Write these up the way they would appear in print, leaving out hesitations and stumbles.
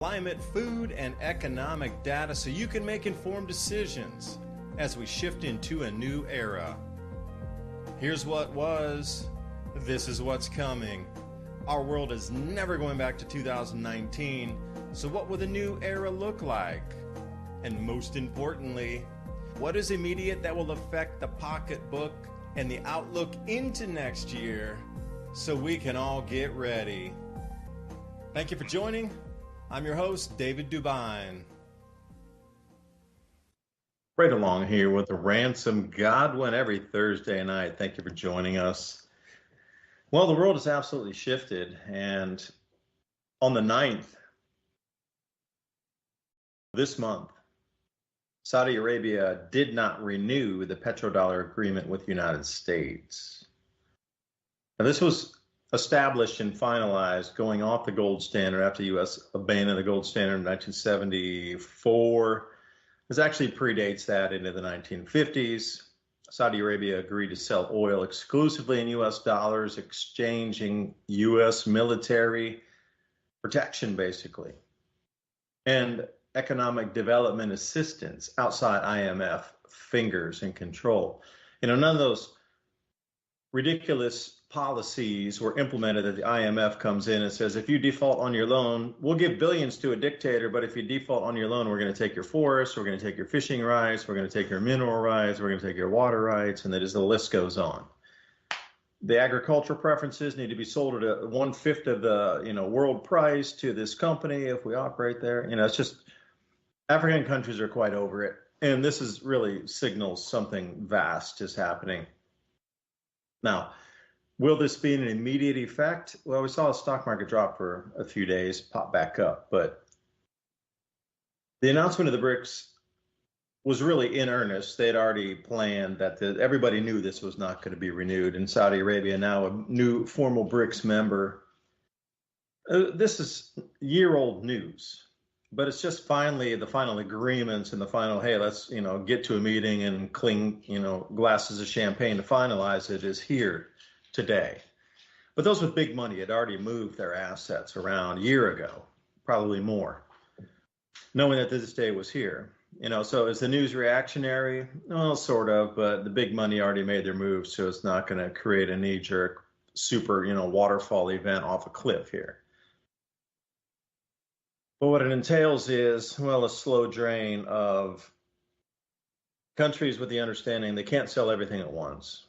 Climate, food, and economic data so you can make informed decisions as we shift into a new era. Here's what was, this is what's coming. Our world is never going back to 2019, so what will the new era look like? And most importantly, what is immediate that will affect the pocketbook and the outlook into next year so we can all get ready? Thank you for joining. I'm your host, David DuByne. Right along here with the Ransom Godwin every Thursday night. Thank you for joining us. Well, the world has absolutely shifted, and on the 9th this month, Saudi Arabia did not renew the petrodollar agreement with the United States. Now, this was established and finalized going off the gold standard after the U.S. abandoned the gold standard in 1974. This actually predates that into the 1950s. Saudi Arabia agreed to sell oil exclusively in U.S. dollars, exchanging U.S. military protection, basically, and economic development assistance outside IMF fingers and control. None of those ridiculous policies were implemented that the IMF comes in and says, if you default on your loan, we'll give billions to a dictator, but if you default on your loan, we're going to take your forests, we're going to take your fishing rights, we're going to take your mineral rights, we're going to take your water rights, and the list goes on. The agricultural preferences need to be sold at 1/5 of the world price to this company if we operate there. It's just African countries are quite over it, and this is really signals something vast is happening. Now, will this be an immediate effect? Well, we saw the stock market drop for a few days, pop back up, but the announcement of the BRICS was really in earnest. They had already planned that everybody knew this was not going to be renewed. In Saudi Arabia, now a new formal BRICS member. This is year-old news, but it's just finally the final agreements and the final, hey, let's get to a meeting and cling glasses of champagne to finalize it is here today. But those with big money had already moved their assets around a year ago, probably more, knowing that this day was here. So is the news reactionary? Well, sort of, but the big money already made their moves, so it's not going to create a knee-jerk super, waterfall event off a cliff here. But what it entails is, well, a slow drain of countries with the understanding they can't sell everything at once,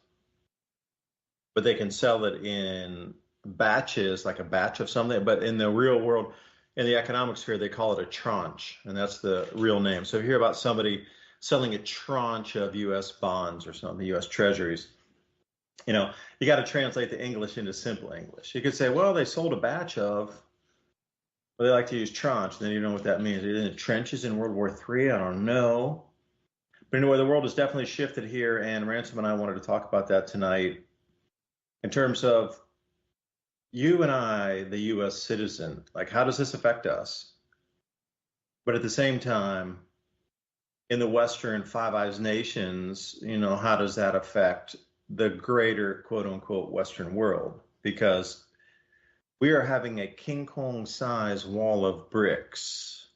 but they can sell it in batches, like a batch of something. But in the real world, in the economic sphere, they call it a tranche, and that's the real name. So if you hear about somebody selling a tranche of U.S. bonds or something, U.S. treasuries, you got to translate the English into simple English. You could say, well, they sold a batch of. Well, they like to use tranche. Then you know what that means. They're in the trenches in World War III. I don't know. But anyway, the world has definitely shifted here, and Ransom and I wanted to talk about that tonight in terms of you and I, the U.S. citizen. Like, how does this affect us? But at the same time, in the Western Five Eyes nations, how does that affect the greater, quote unquote, Western world? Because we are having a King Kong size wall of bricks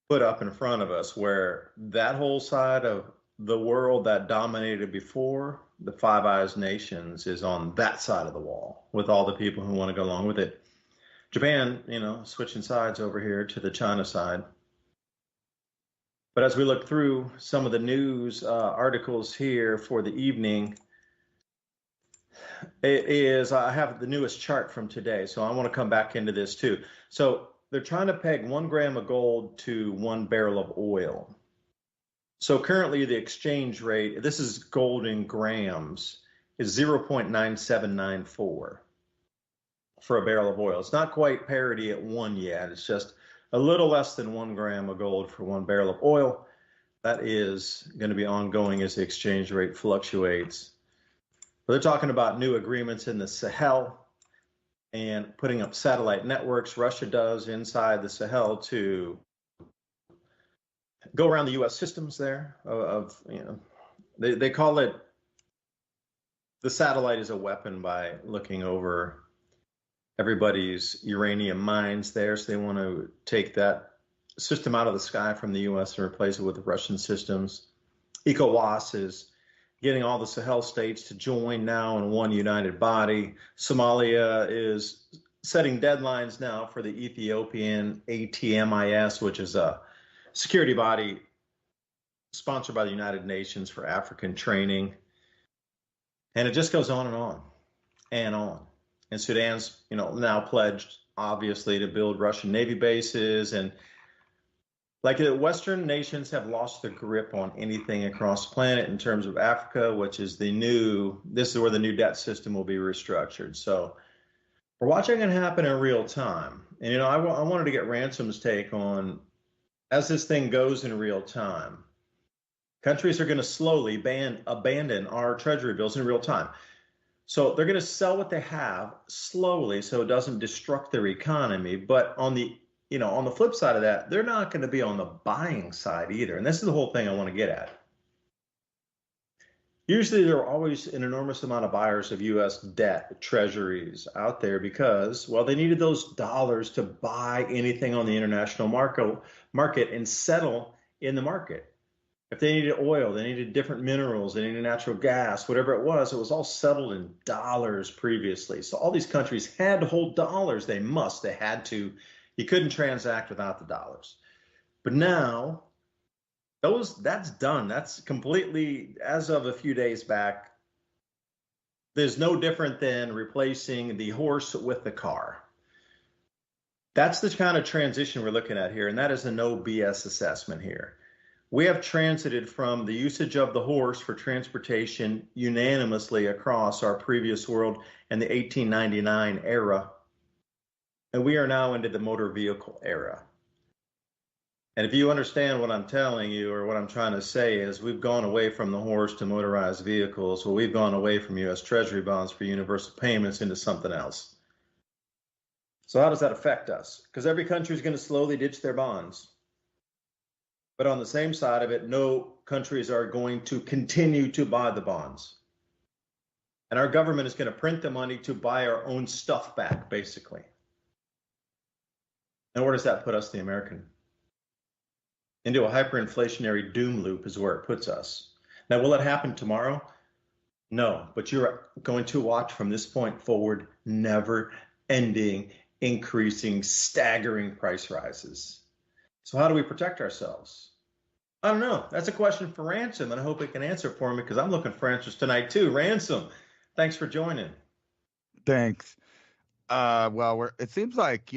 put up in front of us, where that whole side of the world that dominated before the Five Eyes nations is on that side of the wall with all the people who want to go along with it. Japan, switching sides over here to the China side. But as we look through some of the news articles here for the evening, I have the newest chart from today, so I want to come back into this too. So they're trying to peg 1 gram of gold to 1 barrel of oil. So currently the exchange rate, this is gold in grams, is 0.9794 for a barrel of oil. It's not quite parity at 1 yet. It's just a little less than 1 gram of gold for 1 barrel of oil. That is going to be ongoing as the exchange rate fluctuates. But they're talking about new agreements in the Sahel and putting up satellite networks. Russia does inside the Sahel to go around the U.S. systems there. They call it, the satellite is a weapon by looking over everybody's uranium mines there, so they want to take that system out of the sky from the U.S. and replace it with the Russian systems. ECOWAS is getting all the Sahel states to join now in one united body. Somalia is setting deadlines now for the Ethiopian ATMIS, which is a security body sponsored by the United Nations for African training. And it just goes on and on and on. And Sudan's, now pledged, obviously, to build Russian Navy bases. And like the Western nations have lost their grip on anything across the planet in terms of Africa, which is this is where the new debt system will be restructured. So we're watching it happen in real time. And, I wanted to get Ransom's take on, as this thing goes in real time, countries are going to slowly abandon our treasury bills in real time. So they're going to sell what they have slowly so it doesn't destruct their economy. But on the flip side of that, they're not going to be on the buying side either. And this is the whole thing I want to get at. Usually there are always an enormous amount of buyers of U.S. debt treasuries out there because, well, they needed those dollars to buy anything on the international market and settle in the market. If they needed oil, they needed different minerals, they needed natural gas, whatever it was all settled in dollars previously. So all these countries had to hold dollars. They had to. You couldn't transact without the dollars. But now, that's done. That's completely, as of a few days back, there's no different than replacing the horse with the car. That's the kind of transition we're looking at here, and that is a no BS assessment here. We have transited from the usage of the horse for transportation unanimously across our previous world and the 1899 era, and we are now into the motor vehicle era. And if you understand what I'm telling you, or what I'm trying to say, is we've gone away from the horse to motorized vehicles. Well, we've gone away from U.S. Treasury bonds for universal payments into something else. So how does that affect us? Because every country is going to slowly ditch their bonds. But on the same side of it, no countries are going to continue to buy the bonds. And our government is going to print the money to buy our own stuff back, basically. And where does that put us, the American? Into a hyperinflationary doom loop is where it puts us. Now, will it happen tomorrow? No, but you're going to watch from this point forward never-ending, increasing, staggering price rises. So how do we protect ourselves? I don't know. That's a question for Ransom, and I hope it can answer for me because I'm looking for answers tonight too. Ransom, thanks for joining. Thanks. It seems like,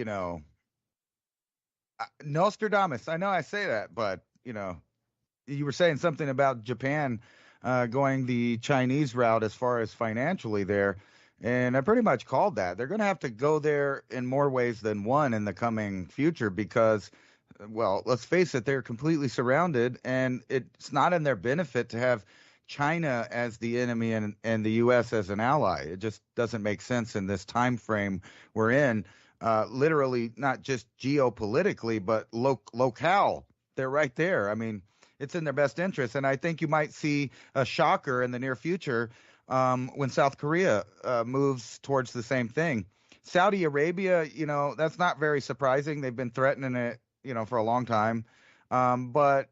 Nostradamus. I know I say that, but, you were saying something about Japan going the Chinese route as far as financially there. And I pretty much called that. They're going to have to go there in more ways than one in the coming future because, well, let's face it, they're completely surrounded, and it's not in their benefit to have China as the enemy and the U.S. as an ally. It just doesn't make sense in this time frame we're in, literally not just geopolitically, but locale. They're right there. I mean, it's in their best interest, and I think you might see a shocker in the near future when South Korea moves towards the same thing. Saudi Arabia, that's not very surprising. They've been threatening it, for a long time. But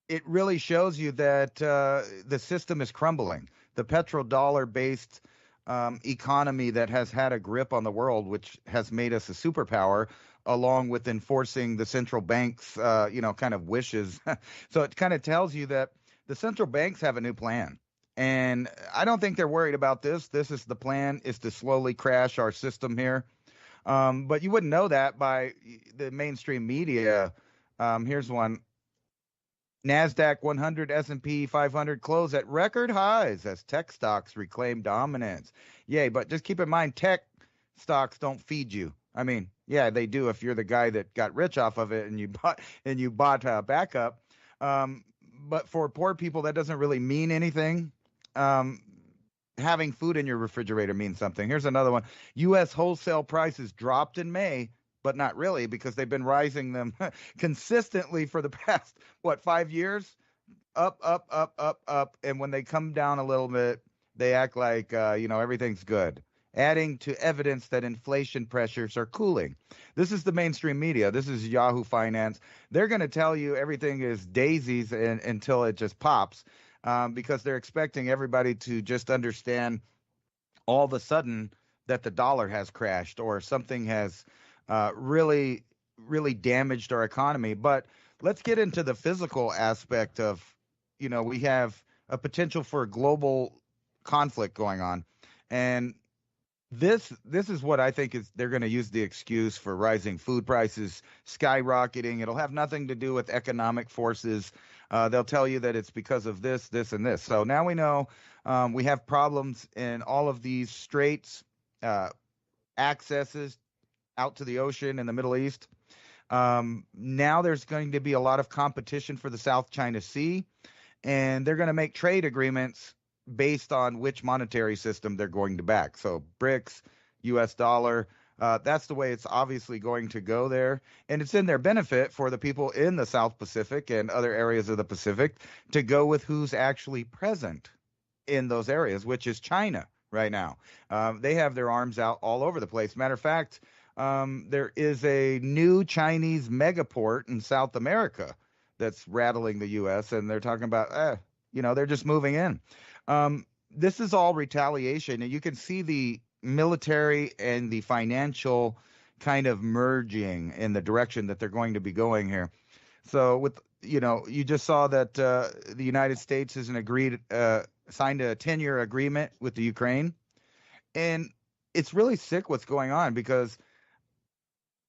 it really shows you that the system is crumbling. The petrodollar-based economy that has had a grip on the world, which has made us a superpower, along with enforcing the central banks, kind of wishes. So it kind of tells you that the central banks have a new plan. And I don't think they're worried about this. This is the plan, is to slowly crash our system here. But you wouldn't know that by the mainstream media. Here's one. NASDAQ 100, S&P 500 close at record highs as tech stocks reclaim dominance. Yay, but just keep in mind, tech stocks don't feed you. I mean, yeah, they do if you're the guy that got rich off of it and you bought backup. But for poor people, that doesn't really mean anything. Having food in your refrigerator means something. Here's another one. U.S. wholesale prices dropped in May, but not really because they've been rising them consistently for the past, 5 years? Up, up, up, up, up. And when they come down a little bit, they act like, everything's good. adding to evidence that inflation pressures are cooling. This is the mainstream media. This is Yahoo Finance. They're going to tell you everything is daisies until it just pops, because they're expecting everybody to just understand all of a sudden that the dollar has crashed or something has really, really damaged our economy. But let's get into the physical aspect of, we have a potential for a global conflict going on. And this is what I think is they're going to use the excuse for rising food prices skyrocketing. It'll have nothing to do with economic forces. They'll tell you that it's because of this, this, and this. So now we know we have problems in all of these straits, accesses out to the ocean in the Middle East. Now there's going to be a lot of competition for the South China Sea, and they're going to make trade agreements based on which monetary system they're going to back. So BRICS, US dollar, that's the way it's obviously going to go there. And it's in their benefit for the people in the South Pacific and other areas of the Pacific to go with who's actually present in those areas, which is China right now. They have their arms out all over the place. Matter of fact, there is a new Chinese megaport in South America that's rattling the U.S., and they're talking about, they're just moving in. This is all retaliation, and you can see the military and the financial kind of merging in the direction that they're going to be going here. So you just saw that the United States has signed a 10-year agreement with the Ukraine, and it's really sick what's going on because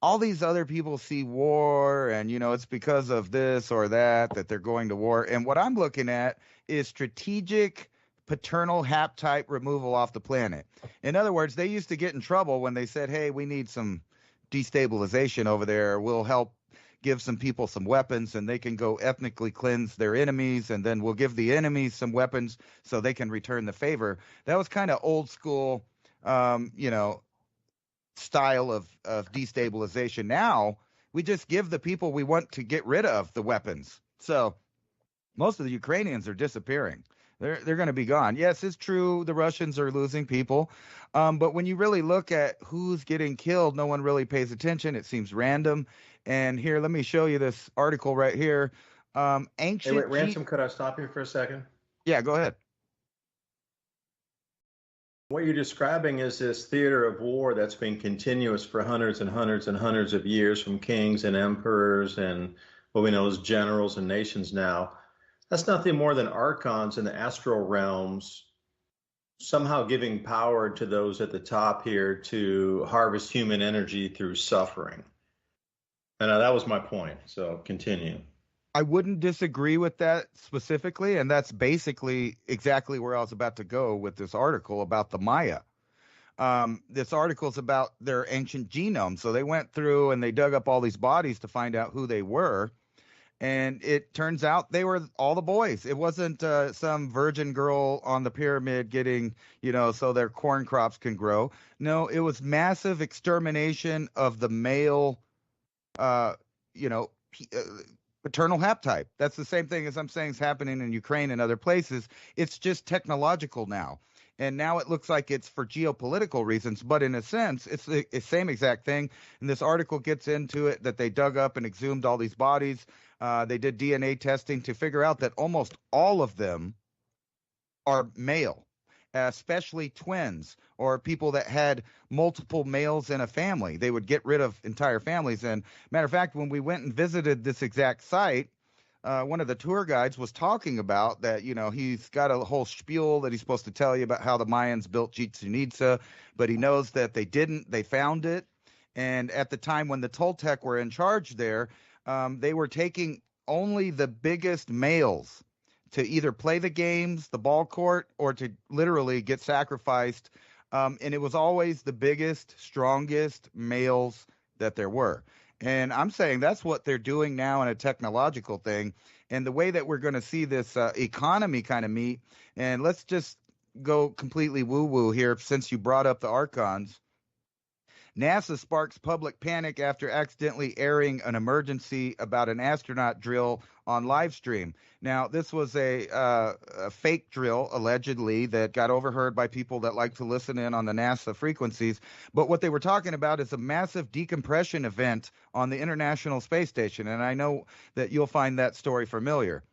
all these other people see war and, it's because of this or that they're going to war. And what I'm looking at is strategic paternal haptype removal off the planet. In other words, they used to get in trouble when they said, hey, we need some destabilization over there. We'll help give some people some weapons and they can go ethnically cleanse their enemies. And then we'll give the enemies some weapons so they can return the favor. That was kind of old school, style of destabilization. Now we just give the people we want to get rid of the weapons. So most of the Ukrainians are disappearing. They're going to be gone. Yes, it's true. The Russians are losing people. But when you really look at who's getting killed, no one really pays attention. It seems random. And here, let me show you this article right here. Ancient. Hey, wait, Ransom, could I stop you for a second? Yeah, go ahead. What you're describing is this theater of war that's been continuous for hundreds and hundreds and hundreds of years, from kings and emperors and what we know as generals and nations now. That's nothing more than archons in the astral realms somehow giving power to those at the top here to harvest human energy through suffering. And that was my point. So continue. I wouldn't disagree with that specifically, and that's basically exactly where I was about to go with this article about the Maya. This article is about their ancient genome. So they went through and they dug up all these bodies to find out who they were. And it turns out they were all the boys. It wasn't some virgin girl on the pyramid getting, so their corn crops can grow. No, it was massive extermination of the male, paternal haptype. That's the same thing as I'm saying is happening in Ukraine and other places. It's just technological now. And now it looks like it's for geopolitical reasons, but in a sense, it's the same exact thing. And this article gets into it that they dug up and exhumed all these bodies. They did DNA testing to figure out that almost all of them are male, especially twins or people that had multiple males in a family. They would get rid of entire families. And matter of fact, when we went and visited this exact site, one of the tour guides was talking about that, he's got a whole spiel that he's supposed to tell you about how the Mayans built Chichen Itza, but he knows that they didn't. They found it. And at the time when the Toltec were in charge there, they were taking only the biggest males to either play the games, the ball court, or to literally get sacrificed. And it was always the biggest, strongest males that there were. And I'm saying that's what they're doing now in a technological thing. And the way that we're going to see this economy kind of meet, and let's just go completely woo-woo here since you brought up the archons. NASA sparks public panic after accidentally airing an emergency about an astronaut drill on live stream. Now, this was a fake drill, allegedly, that got overheard by people that like to listen in on the NASA frequencies. But what they were talking about is a massive decompression event on the International Space Station. And I know that you'll find that story familiar.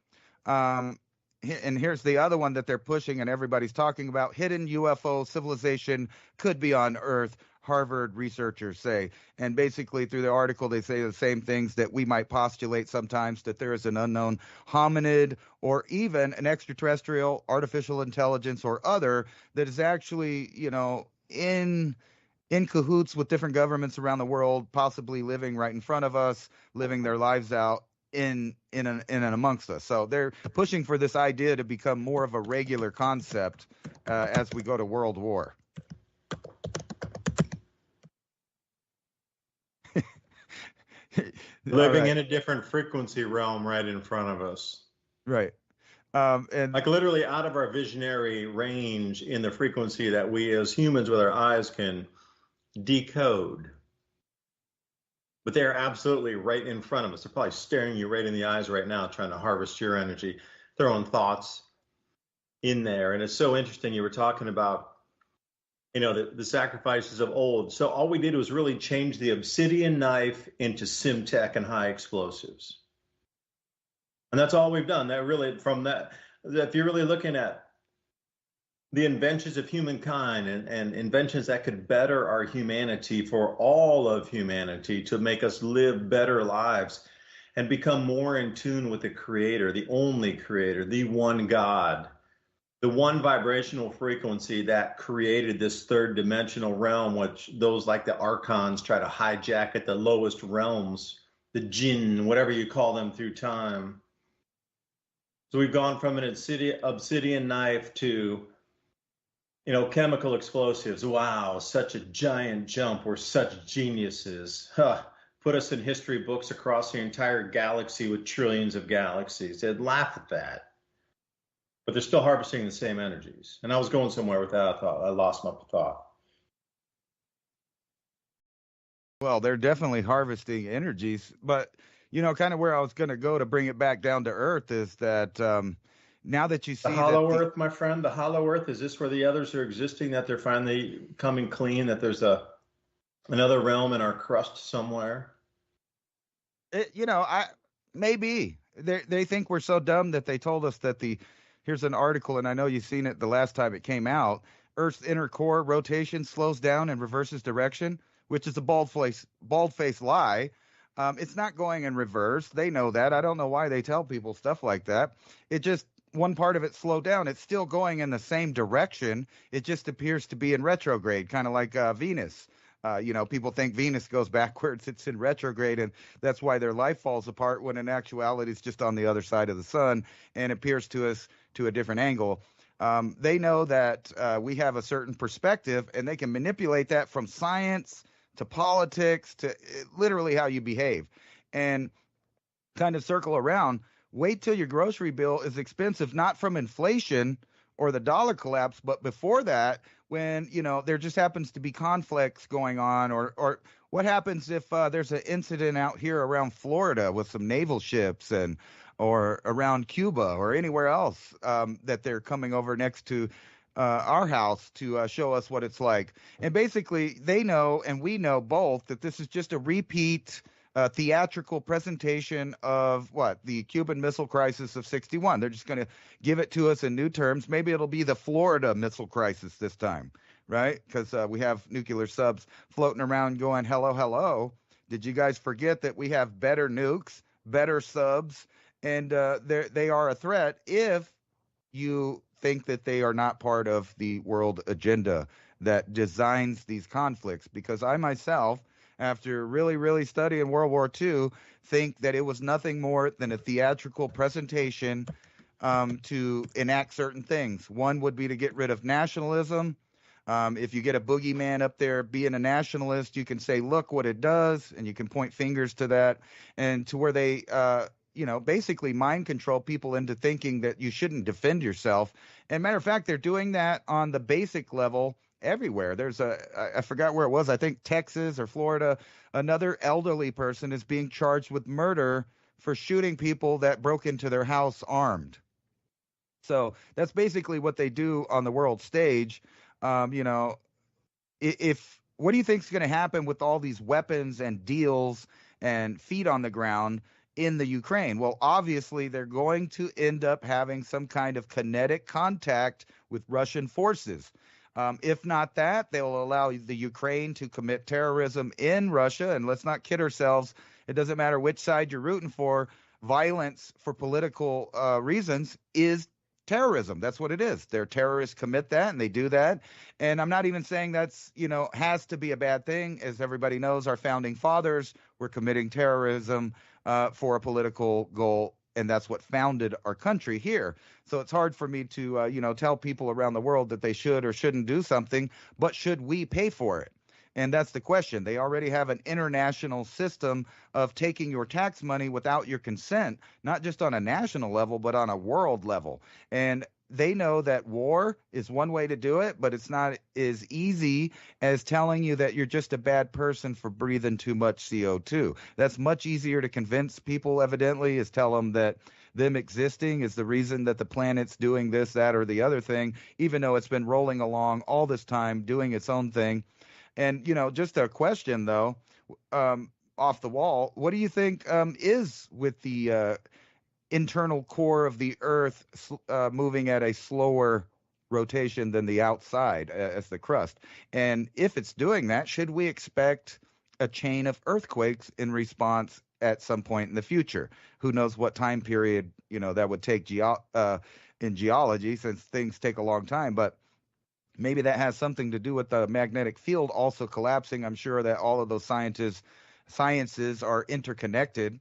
And here's the other one that they're pushing and everybody's talking about. Hidden UFO civilization could be on Earth, Harvard researchers say. And basically through the article, they say the same things that we might postulate sometimes, that there is an unknown hominid or even an extraterrestrial, artificial intelligence or other that is actually, in cahoots with different governments around the world, possibly living right in front of us, living their lives out in and amongst us. So they're pushing for this idea to become more of a regular concept as we go to World War. Living in a different frequency realm right in front of us. Right. And like literally out of our visionary range in the frequency that we as humans with our eyes can decode. But they're absolutely right in front of us. They're probably staring you right in the eyes right now, trying to harvest your energy, their own thoughts in there. And it's so interesting. You were talking about, the sacrifices of old. So all we did was really change the obsidian knife into Simtech and high explosives. And that's all we've done. That really, from that, if you're really looking at the inventions of humankind and inventions that could better our humanity for all of humanity to make us live better lives and become more in tune with the Creator, the only Creator, the one God, the one vibrational frequency that created this third dimensional realm, which those like the archons try to hijack at the lowest realms, the jinn, whatever you call them through time. So we've gone from an obsidian knife to, chemical explosives. Wow, such a giant jump. We're such geniuses. Put us in history books across the entire galaxy with trillions of galaxies. They'd laugh at that. But they're still harvesting the same energies. And I was going somewhere with that. I lost my thought. Well, they're definitely harvesting energies. But, kind of where I was going to go to bring it back down to earth is that now that you see the hollow earth, my friend, the hollow earth, is this where the others are existing, that they're finally coming clean, that there's another realm in our crust somewhere? Maybe they think we're so dumb that they told us that here's an article, and I know you've seen it the last time it came out. Earth's inner core rotation slows down and reverses direction, which is a bald-faced lie. It's not going in reverse. They know that. I don't know why they tell people stuff like that. It just, one part of it slowed down. It's still going in the same direction. It just appears to be in retrograde, kind of like Venus. People think Venus goes backwards. It's in retrograde, and that's why their life falls apart, when in actuality it's just on the other side of the sun and appears to us to a different angle. They know that we have a certain perspective, and they can manipulate that from science to politics to literally how you behave, and kind of circle around. Wait till your grocery bill is expensive, not from inflation or the dollar collapse, but before that, when, there just happens to be conflicts going on, or what happens if there's an incident out here around Florida with some naval ships or around Cuba or anywhere else that they're coming over next to our house to show us what it's like. And basically they know, and we know both, that this is just a repeat theatrical presentation of the Cuban Missile Crisis of 61. They're just going to give it to us in new terms. Maybe it'll be the Florida Missile Crisis this time, right? Because we have nuclear subs floating around going, hello, hello. Did you guys forget that we have better nukes, better subs, and they are a threat if you think that they are not part of the world agenda that designs these conflicts? Because I myself, after really, really studying World War II, think that it was nothing more than a theatrical presentation to enact certain things. One would be to get rid of nationalism. If you get a boogeyman up there being a nationalist, you can say, look what it does, and you can point fingers to that, and to where they basically mind control people into thinking that you shouldn't defend yourself. And matter of fact, they're doing that on the basic level everywhere. I forgot where it was. I think Texas or Florida. Another elderly person is being charged with murder for shooting people that broke into their house armed. So that's basically what they do on the world stage. You know, if what do you think is going to happen with all these weapons and deals and feet on the ground in the Ukraine? Well, obviously they're going to end up having some kind of kinetic contact with Russian forces. If not that, they'll allow the Ukraine to commit terrorism in Russia. And let's not kid ourselves. It doesn't matter which side you're rooting for. Violence for political reasons is terrorism. That's what it is. Their terrorists commit that and they do that. And I'm not even saying that's, has to be a bad thing. As everybody knows, our founding fathers were committing terrorism for a political goal. And that's what founded our country here. So it's hard for me to, tell people around the world that they should or shouldn't do something, but should we pay for it? And that's the question. They already have an international system of taking your tax money without your consent, not just on a national level, but on a world level. And they know that war is one way to do it, but it's not as easy as telling you that you're just a bad person for breathing too much CO2. That's much easier to convince people, evidently, is tell them that them existing is the reason that the planet's doing this, that, or the other thing, even though it's been rolling along all this time doing its own thing. And, just a question, though, off the wall, what do you think is with the internal core of the Earth moving at a slower rotation than the outside as the crust? And if it's doing that, should we expect a chain of earthquakes in response at some point in the future? Who knows what time period, that would take in geology, since things take a long time. But maybe that has something to do with the magnetic field also collapsing. I'm sure that all of those sciences are interconnected.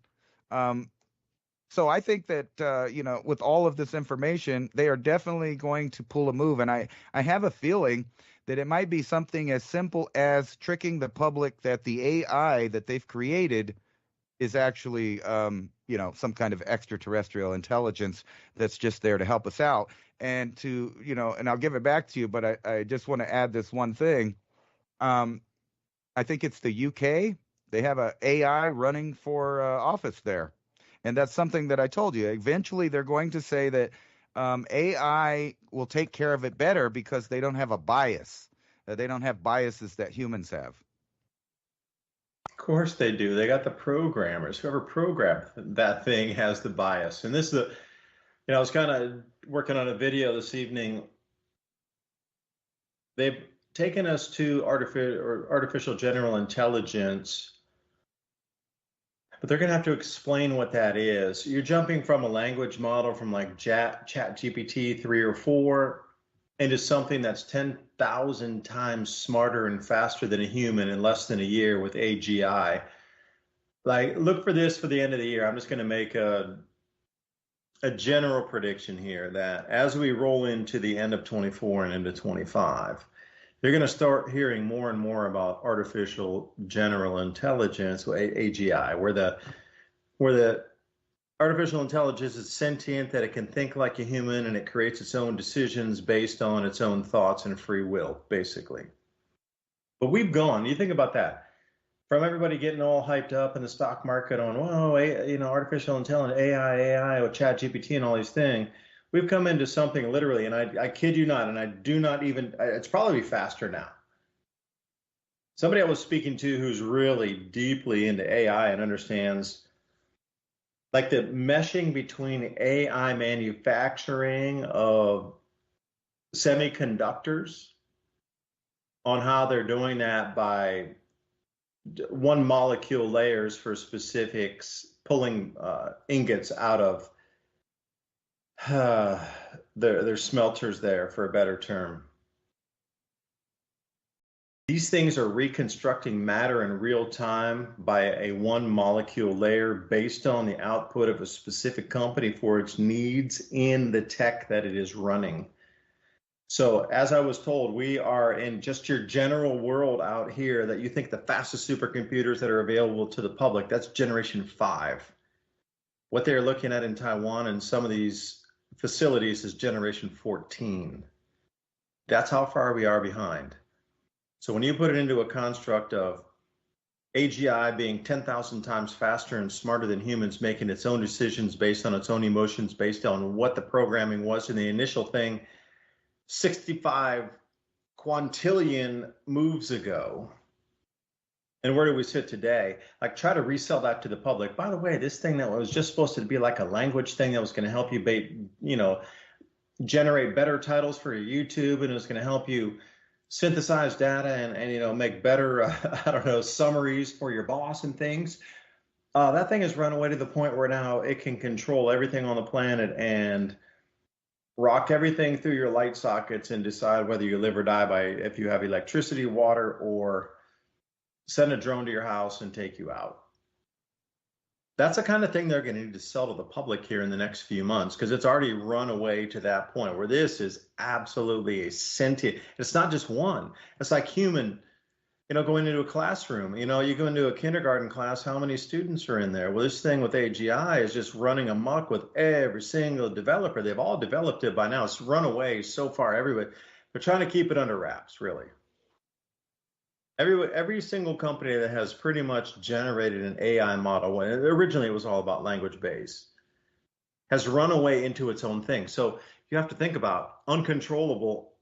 So I think that, with all of this information, they are definitely going to pull a move. And I have a feeling that it might be something as simple as tricking the public that the AI that they've created is actually, some kind of extraterrestrial intelligence that's just there to help us out. And and I'll give it back to you, but I just want to add this one thing. I think it's the UK. They have a AI running for office there. And that's something that I told you. Eventually, they're going to say that AI will take care of it better because they don't have a bias. They don't have biases that humans have. Of course they do. They got the programmers. Whoever programmed that thing has the bias. And this is I was kind of working on a video this evening. They've taken us to artificial general intelligence, but they're going to have to explain what that is. You're jumping from a language model from like Chat GPT 3 or 4 into something that's 10,000 times smarter and faster than a human in less than a year with AGI. Like, look for this for the end of the year. I'm just going to make a general prediction here that as we roll into the end of 24 and into 25, you're going to start hearing more and more about artificial general intelligence, AGI, where the artificial intelligence is sentient, that it can think like a human, and it creates its own decisions based on its own thoughts and free will, basically. But we've gone, you think about that, from everybody getting all hyped up in the stock market on, whoa, artificial intelligence, AI, or Chat GPT and all these things. We've come into something literally, and I kid you not, and I do not even, it's probably faster now. Somebody I was speaking to who's really deeply into AI and understands like the meshing between AI manufacturing of semiconductors, on how they're doing that by one molecule layers for specifics, pulling ingots out of their smelters there, for a better term. These things are reconstructing matter in real time by a one molecule layer based on the output of a specific company for its needs in the tech that it is running. So as I was told, we are in just your general world out here that you think the fastest supercomputers that are available to the public, that's generation 5. What they're looking at in Taiwan and some of these facilities is generation 14. That's how far we are behind. So when you put it into a construct of AGI being 10,000 times faster and smarter than humans, making its own decisions based on its own emotions, based on what the programming was in the initial thing, 65 quintillion moves ago. And where do we sit today? Like, try to resell that to the public. By the way, this thing that was just supposed to be like a language thing that was going to help you, generate better titles for your YouTube, and it was going to help you synthesize data and make better, I don't know, summaries for your boss and things. That thing has run away to the point where now it can control everything on the planet and rock everything through your light sockets and decide whether you live or die by if you have electricity, water, or send a drone to your house and take you out. That's the kind of thing they're going to need to sell to the public here in the next few months, because it's already run away to that point where this is absolutely a sentient. It's not just one. It's like human, going into a classroom. You go into a kindergarten class, how many students are in there? Well, this thing with AGI is just running amok with every single developer. They've all developed it by now. It's run away so far everywhere. They're trying to keep it under wraps, really. Every single company that has pretty much generated an AI model, and originally it was all about language base, has run away into its own thing. So you have to think about uncontrollable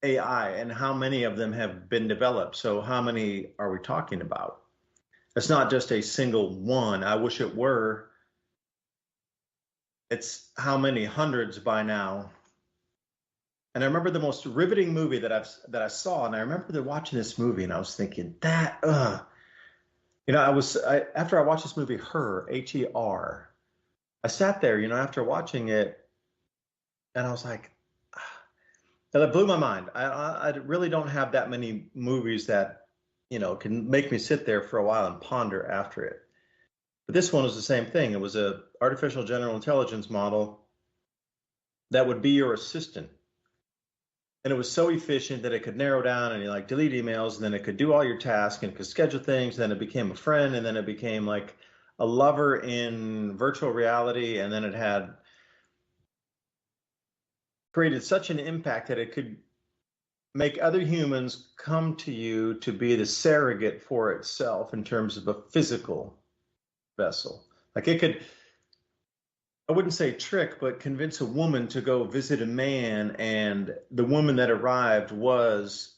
AI and how many of them have been developed. So how many are we talking about? It's not just a single one. I wish it were. It's how many hundreds by now. And I remember the most riveting movie that I saw, and I remember watching this movie, and I was thinking after I watched this movie, Her, I sat there, after watching it, and I was like, and it blew my mind. I really don't have that many movies that, can make me sit there for a while and ponder after it. But this one was the same thing. It was a artificial general intelligence model that would be your assistant. And it was so efficient that it could narrow down and delete emails, and then it could do all your tasks and it could schedule things. Then it became a friend, and then it became like a lover in virtual reality. And then it had created such an impact that it could make other humans come to you to be the surrogate for itself in terms of a physical vessel. Like, it could, I wouldn't say trick, but convince a woman to go visit a man, and the woman that arrived was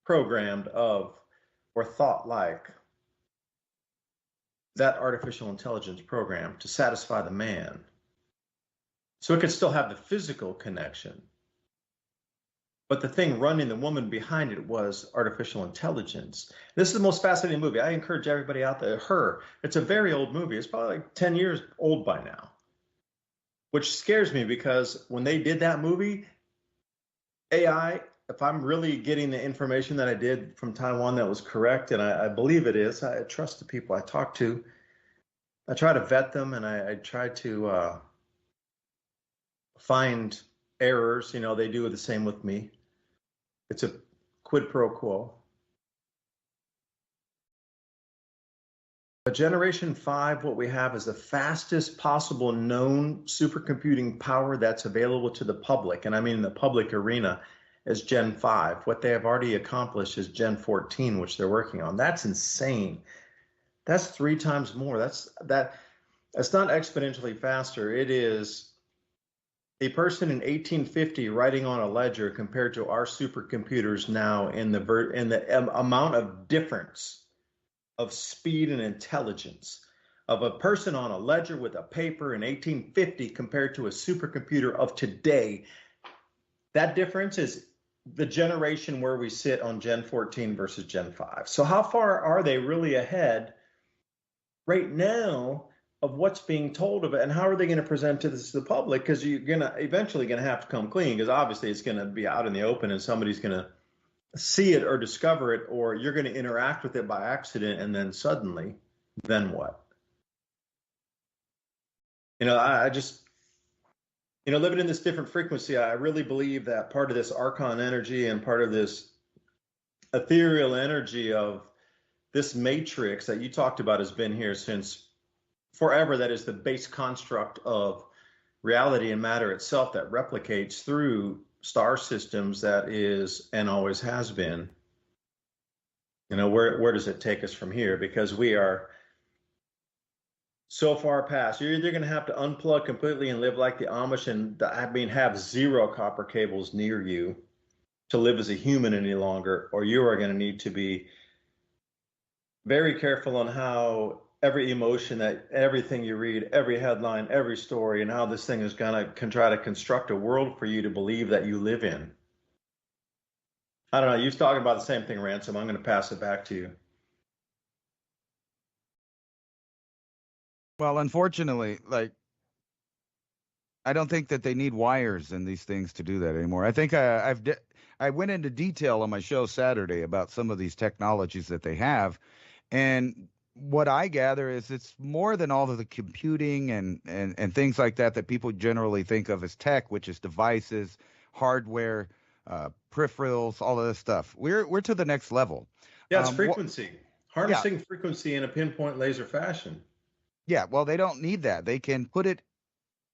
programmed of or thought like that artificial intelligence program to satisfy the man. So it could still have the physical connection, but the thing running the woman behind it was artificial intelligence. This is the most fascinating movie. I encourage everybody out there. Her, it's a very old movie. It's probably like 10 years old by now, which scares me, because when they did that movie, AI, if I'm really getting the information that I did from Taiwan that was correct, and I believe it is, I trust the people I talk to. I try to vet them, and I try to find errors. They do the same with me. It's a quid pro quo. Generation 5, what we have is the fastest possible known supercomputing power that's available to the public. And I mean in the public arena is Gen 5. What they have already accomplished is Gen 14, which they're working on. That's insane. That's 3 times more. That's not exponentially faster. It is a person in 1850 writing on a ledger compared to our supercomputers now in the amount of difference of speed and intelligence of a person on a ledger with a paper in 1850 compared to a supercomputer of today. That difference is the generation where we sit on Gen 14 versus Gen 5. So how far are they really ahead right now of what's being told of it, and how are they going to present this to the public? Because you're eventually going to have to come clean, because obviously it's going to be out in the open and somebody's going to see it or discover it, or you're going to interact with it by accident, and then suddenly, then what? I just, living in this different frequency, I really believe that part of this archon energy and part of this ethereal energy of this matrix that you talked about has been here since forever. That is the base construct of reality and matter itself that replicates through star systems, that is and always has been. Where does it take us from here? Because we are so far past. You're either going to have to unplug completely and live like the Amish, and have zero copper cables near you to live as a human any longer, or you are going to need to be very careful on how every emotion, that everything you read, every headline, every story, and how this thing is going to try to construct a world for you to believe that you live in. I don't know. You're talking about the same thing, Ransom. I'm going to pass it back to you. Well, unfortunately, I don't think that they need wires in these things to do that anymore. I think I went into detail on my show Saturday about some of these technologies that they have, and what I gather is it's more than all of the computing and things like that that people generally think of as tech, which is devices, hardware, peripherals, all of this stuff. We're to the next level. Yeah, it's frequency. Yeah, Harnessing frequency in a pinpoint laser fashion. yeah. Well, they don't need that. They can put it.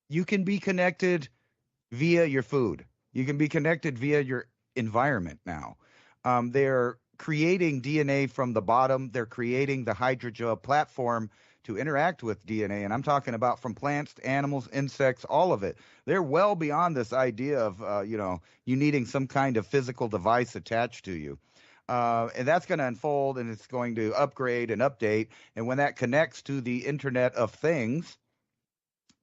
You can be connected via your food. You can be connected via your environment now. They're creating DNA from the bottom. They're creating the hydrogel platform to interact with DNA. And I'm talking about from plants to animals, insects, all of it. They're well beyond this idea of, you needing some kind of physical device attached to you. And that's going to unfold, and it's going to upgrade and update. And when that connects to the Internet of Things,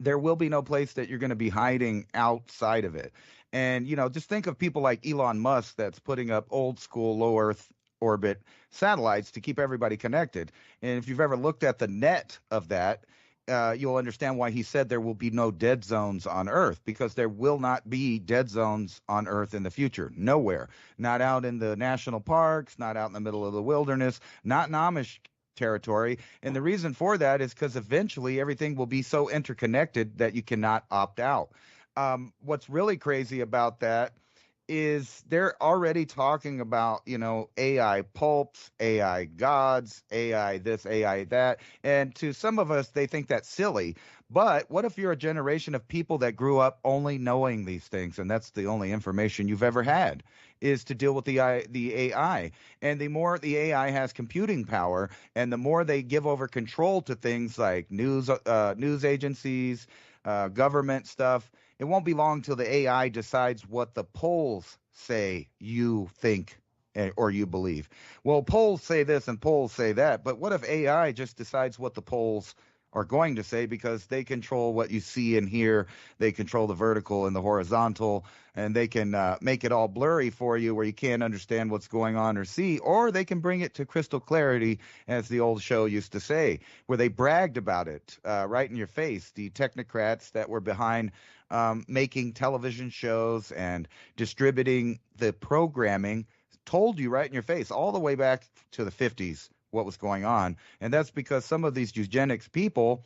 there will be no place that you're going to be hiding outside of it. And, just think of people like Elon Musk that's putting up old school low Earth orbit satellites to keep everybody connected. And if you've ever looked at the net of that, you'll understand why he said there will be no dead zones on Earth, because there will not be dead zones on Earth in the future. Nowhere. Not out in the national parks, not out in the middle of the wilderness, not in Amish territory. And the reason for that is because eventually everything will be so interconnected that you cannot opt out. What's really crazy about that is they're already talking about, AI pulps, AI gods, AI this, AI that. And to some of us, they think that's silly. But what if you're a generation of people that grew up only knowing these things, and that's the only information you've ever had, is to deal with the AI? And the more the AI has computing power, and the more they give over control to things like news agencies, government stuff, it won't be long till the AI decides what the polls say you think or you believe. Well, polls say this and polls say that, but what if AI just decides what the polls are going to say, because they control what you see and hear, they control the vertical and the horizontal, and they can make it all blurry for you where you can't understand what's going on or see, or they can bring it to crystal clarity, as the old show used to say, where they bragged about it right in your face. The technocrats that were behind making television shows and distributing the programming told you right in your face all the way back to the 50s what was going on. And that's because some of these eugenics people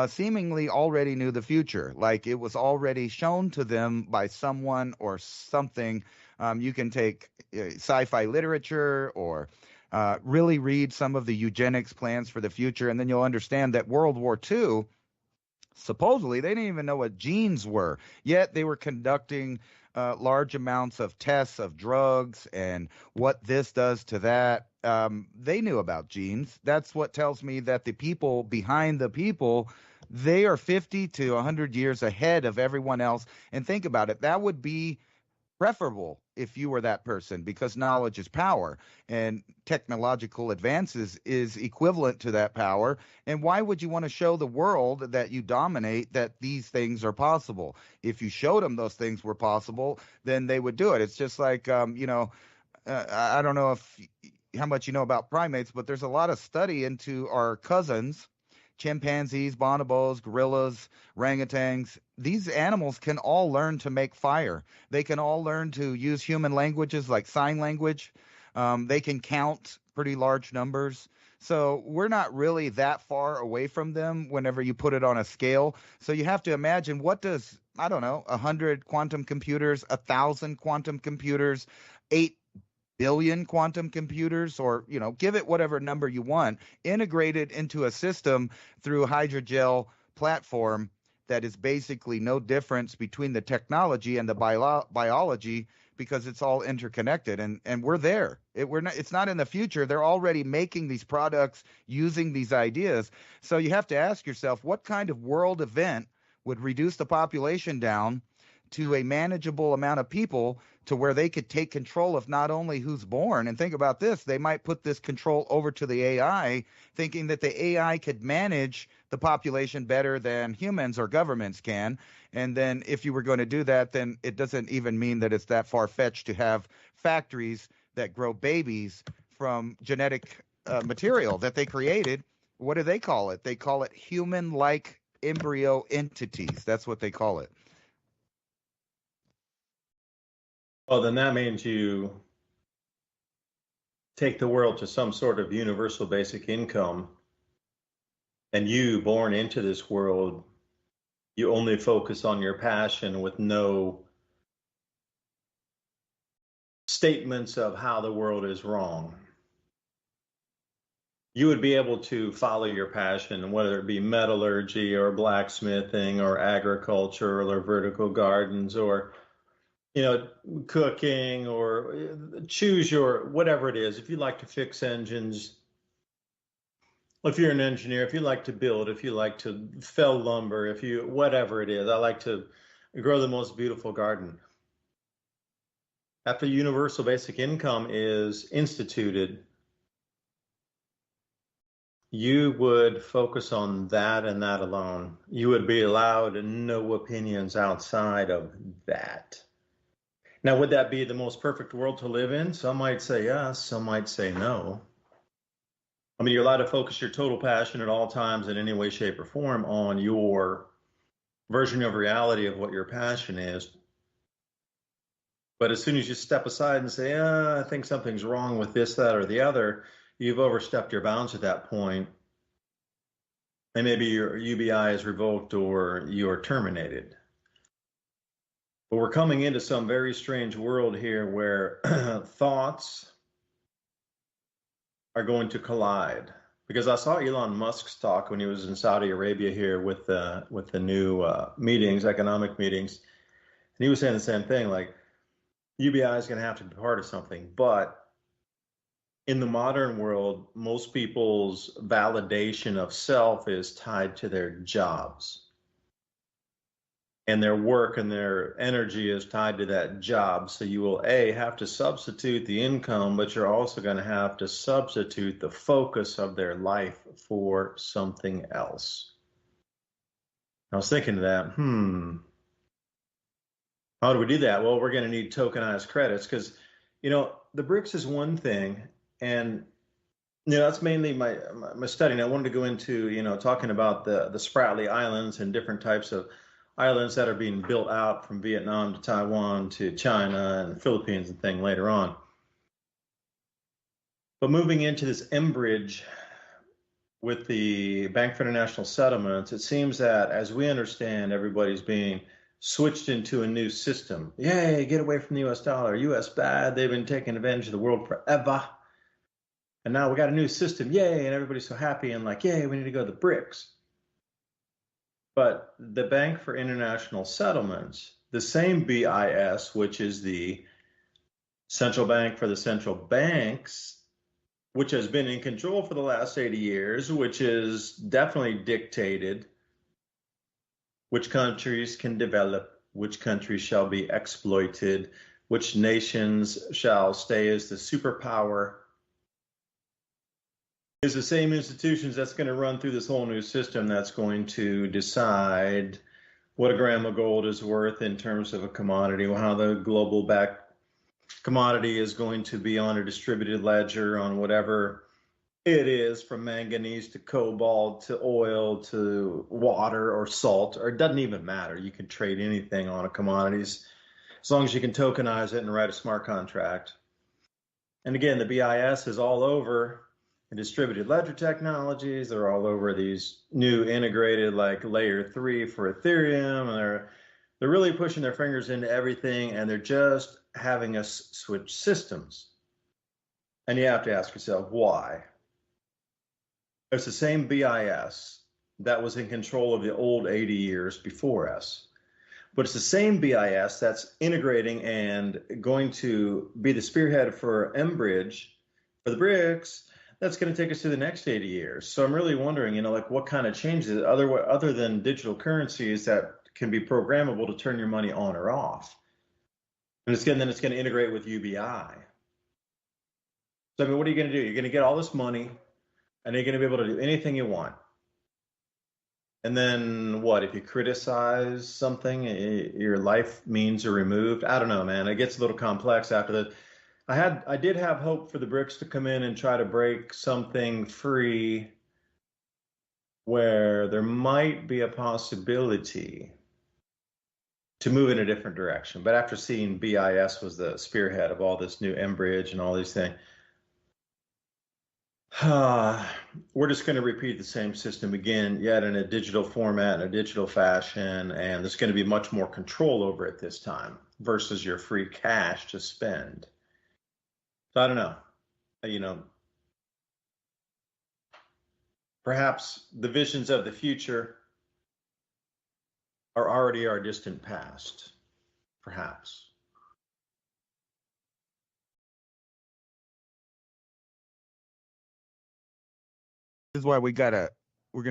seemingly already knew the future. Like, it was already shown to them by someone or something. You can take sci-fi literature or really read some of the eugenics plans for the future, and then you'll understand that World War II, supposedly, they didn't even know what genes were, yet they were conducting large amounts of tests of drugs and what this does to that. They knew about genes. That's what tells me that the people behind the people, they are 50 to 100 years ahead of everyone else. And think about it. That would be preferable if you were that person, because knowledge is power and technological advances is equivalent to that power. And why would you want to show the world that you dominate, that these things are possible? If you showed them those things were possible, then they would do it. It's just like, I don't know how much you know about primates, but there's a lot of study into our cousins, chimpanzees, bonobos, gorillas, orangutans. These animals can all learn to make fire. They can all learn to use human languages like sign language. They can count pretty large numbers. So we're not really that far away from them whenever you put it on a scale. So you have to imagine, what does, I don't know, 100 quantum computers, 1,000 quantum computers, 8 billion quantum computers, or give it whatever number you want, integrated into a system through a hydrogel platform that is basically no difference between the technology and the biology, because it's all interconnected, and we're there. It's not in the future. They're already making these products using these ideas. So you have to ask yourself, what kind of world event would reduce the population down to a manageable amount of people to where they could take control of not only who's born. And think about this, they might put this control over to the AI, thinking that the AI could manage the population better than humans or governments can. And then if you were going to do that, then it doesn't even mean that it's that far-fetched to have factories that grow babies from genetic material that they created. What do they call it? They call it human-like embryo entities. That's what they call it. Well, then that means you take the world to some sort of universal basic income, and you, born into this world, you only focus on your passion with no statements of how the world is wrong. You would be able to follow your passion, whether it be metallurgy or blacksmithing or agriculture or vertical gardens or cooking, or choose your whatever it is. If you like to fix engines, if you're an engineer, if you like to build, if you like to fell lumber, if you whatever it is, I like to grow the most beautiful garden. After universal basic income is instituted, you would focus on that and that alone. You would be allowed no opinions outside of that. Now, would that be the most perfect world to live in? Some might say yes, some might say no. I mean, you're allowed to focus your total passion at all times in any way, shape, or form on your version of reality of what your passion is. But as soon as you step aside and say, I think something's wrong with this, that, or the other, you've overstepped your bounds at that point. And maybe your UBI is revoked or you're terminated. But we're coming into some very strange world here where thoughts are going to collide. Because I saw Elon Musk's talk when he was in Saudi Arabia here with the new meetings, economic meetings, and he was saying the same thing. Like, UBI is going to have to be part of something, but in the modern world, most people's validation of self is tied to their jobs. And their work and their energy is tied to that job. So you will, have to substitute the income, but you're also going to have to substitute the focus of their life for something else. I was thinking of that, how do we do that? Well, we're going to need tokenized credits because, the BRICS is one thing. And, that's mainly my study. And I wanted to go into, talking about the Spratly Islands and different types of islands that are being built out from Vietnam to Taiwan to China and the Philippines and thing later on. But moving into this Bridge with the Bank for International Settlements, it seems that as we understand, everybody's being switched into a new system. Yay, get away from the US dollar. US bad. They've been taking advantage of the world forever. And now we got a new system. Yay. And everybody's so happy and like, yay, we need to go to the BRICS. But the Bank for International Settlements, the same BIS, which is the central bank for the central banks, which has been in control for the last 80 years, which is definitely dictated which countries can develop, which countries shall be exploited, which nations shall stay as the superpower, is the same institutions that's going to run through this whole new system that's going to decide what a gram of gold is worth in terms of a commodity, how the global back commodity is going to be on a distributed ledger on whatever it is, from manganese to cobalt to oil to water or salt, or it doesn't even matter. You can trade anything on a commodities as long as you can tokenize it and write a smart contract. And again, the BIS is all over and distributed ledger technologies. They're all over these new integrated like layer 3 for Ethereum. And they're really pushing their fingers into everything, and they're just having us switch systems. And you have to ask yourself, why? It's the same BIS that was in control of the old 80 years before us. but it's the same BIS that's integrating and going to be the spearhead for Enbridge for the BRICS. That's going to take us to the next 80 years. So I'm really wondering, like what kind of changes other than digital currencies that can be programmable to turn your money on or off. And it's going to integrate with UBI. So I mean, what are you going to do? You're going to get all this money, and you're going to be able to do anything you want. And then what? If you criticize something, your life means are removed. I don't know, man. It gets a little complex after that. I did have hope for the BRICS to come in and try to break something free where there might be a possibility to move in a different direction. But after seeing BIS was the spearhead of all this new Enbridge and all these things, we're just going to repeat the same system again, yet in a digital format, in a digital fashion, and there's going to be much more control over it this time versus your free cash to spend. So I don't know, perhaps the visions of the future are already our distant past, perhaps. This is why we're gonna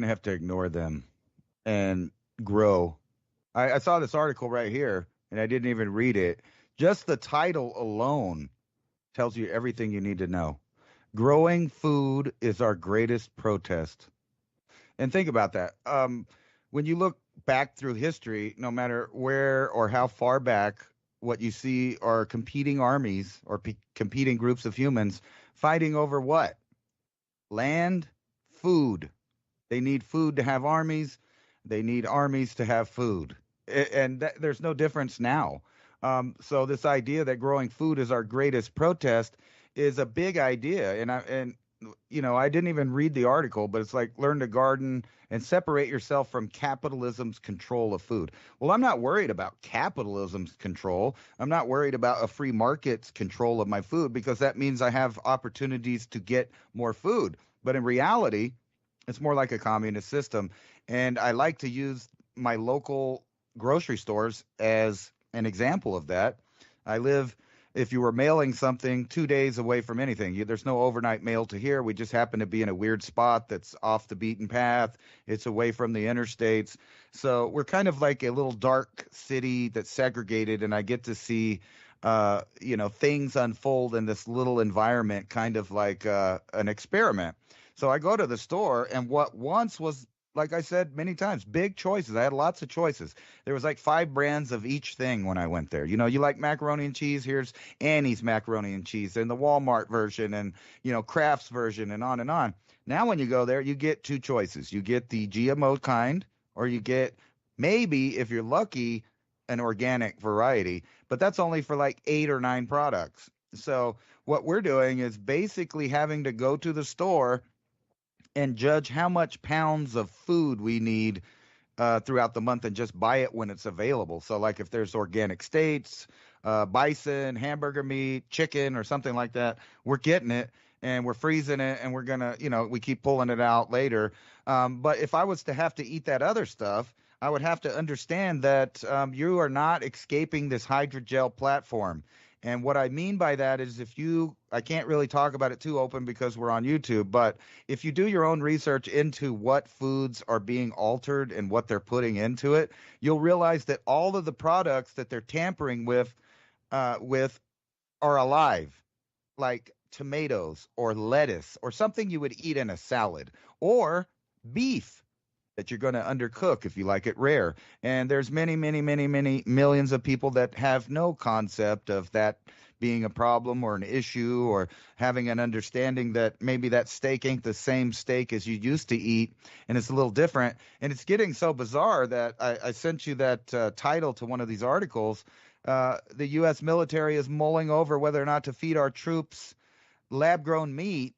have to ignore them and grow. I saw this article right here, and I didn't even read it. Just the title alone tells you everything you need to know. Growing food is our greatest protest. And think about that. When you look back through history, no matter where or how far back, what you see are competing armies or competing groups of humans fighting over what? Land, food. They need food to have armies. They need armies to have food. And there's no difference now. So this idea that growing food is our greatest protest is a big idea. I didn't even read the article, but it's like learn to garden and separate yourself from capitalism's control of food. Well, I'm not worried about capitalism's control. I'm not worried about a free market's control of my food because that means I have opportunities to get more food. But in reality, it's more like a communist system. And I like to use my local grocery stores as an example of that. If you were mailing something 2 days away from anything, there's no overnight mail to here. We just happen to be in a weird spot that's off the beaten path. It's away from the interstates. So we're kind of like a little dark city that's segregated, and I get to see things unfold in this little environment, kind of like an experiment. So I go to the store, and what once was, like I said many times, big choices. I had lots of choices. There was like 5 brands of each thing when I went there. You like macaroni and cheese. Here's Annie's macaroni and cheese and the Walmart version and, Kraft's version and on and on. Now when you go there, you get 2 choices. You get the GMO kind, or you get maybe, if you're lucky, an organic variety. But that's only for like 8 or 9 products. So what we're doing is basically having to go to the store and judge how much pounds of food we need throughout the month and just buy it when it's available. So like if there's organic steaks, bison, hamburger meat, chicken, or something like that, we're getting it and we're freezing it and we're going to, we keep pulling it out later. But if I was to have to eat that other stuff, I would have to understand that you are not escaping this hydrogel platform. And what I mean by that is I can't really talk about it too open because we're on YouTube, but if you do your own research into what foods are being altered and what they're putting into it, you'll realize that all of the products that they're tampering with are alive, like tomatoes or lettuce or something you would eat in a salad, or beef that you're going to undercook if you like it rare. And there's many, many, many, many millions of people that have no concept of that being a problem or an issue, or having an understanding that maybe that steak ain't the same steak as you used to eat and it's a little different. And it's getting so bizarre that I sent you that title to one of these articles. The U.S. military is mulling over whether or not to feed our troops lab-grown meat.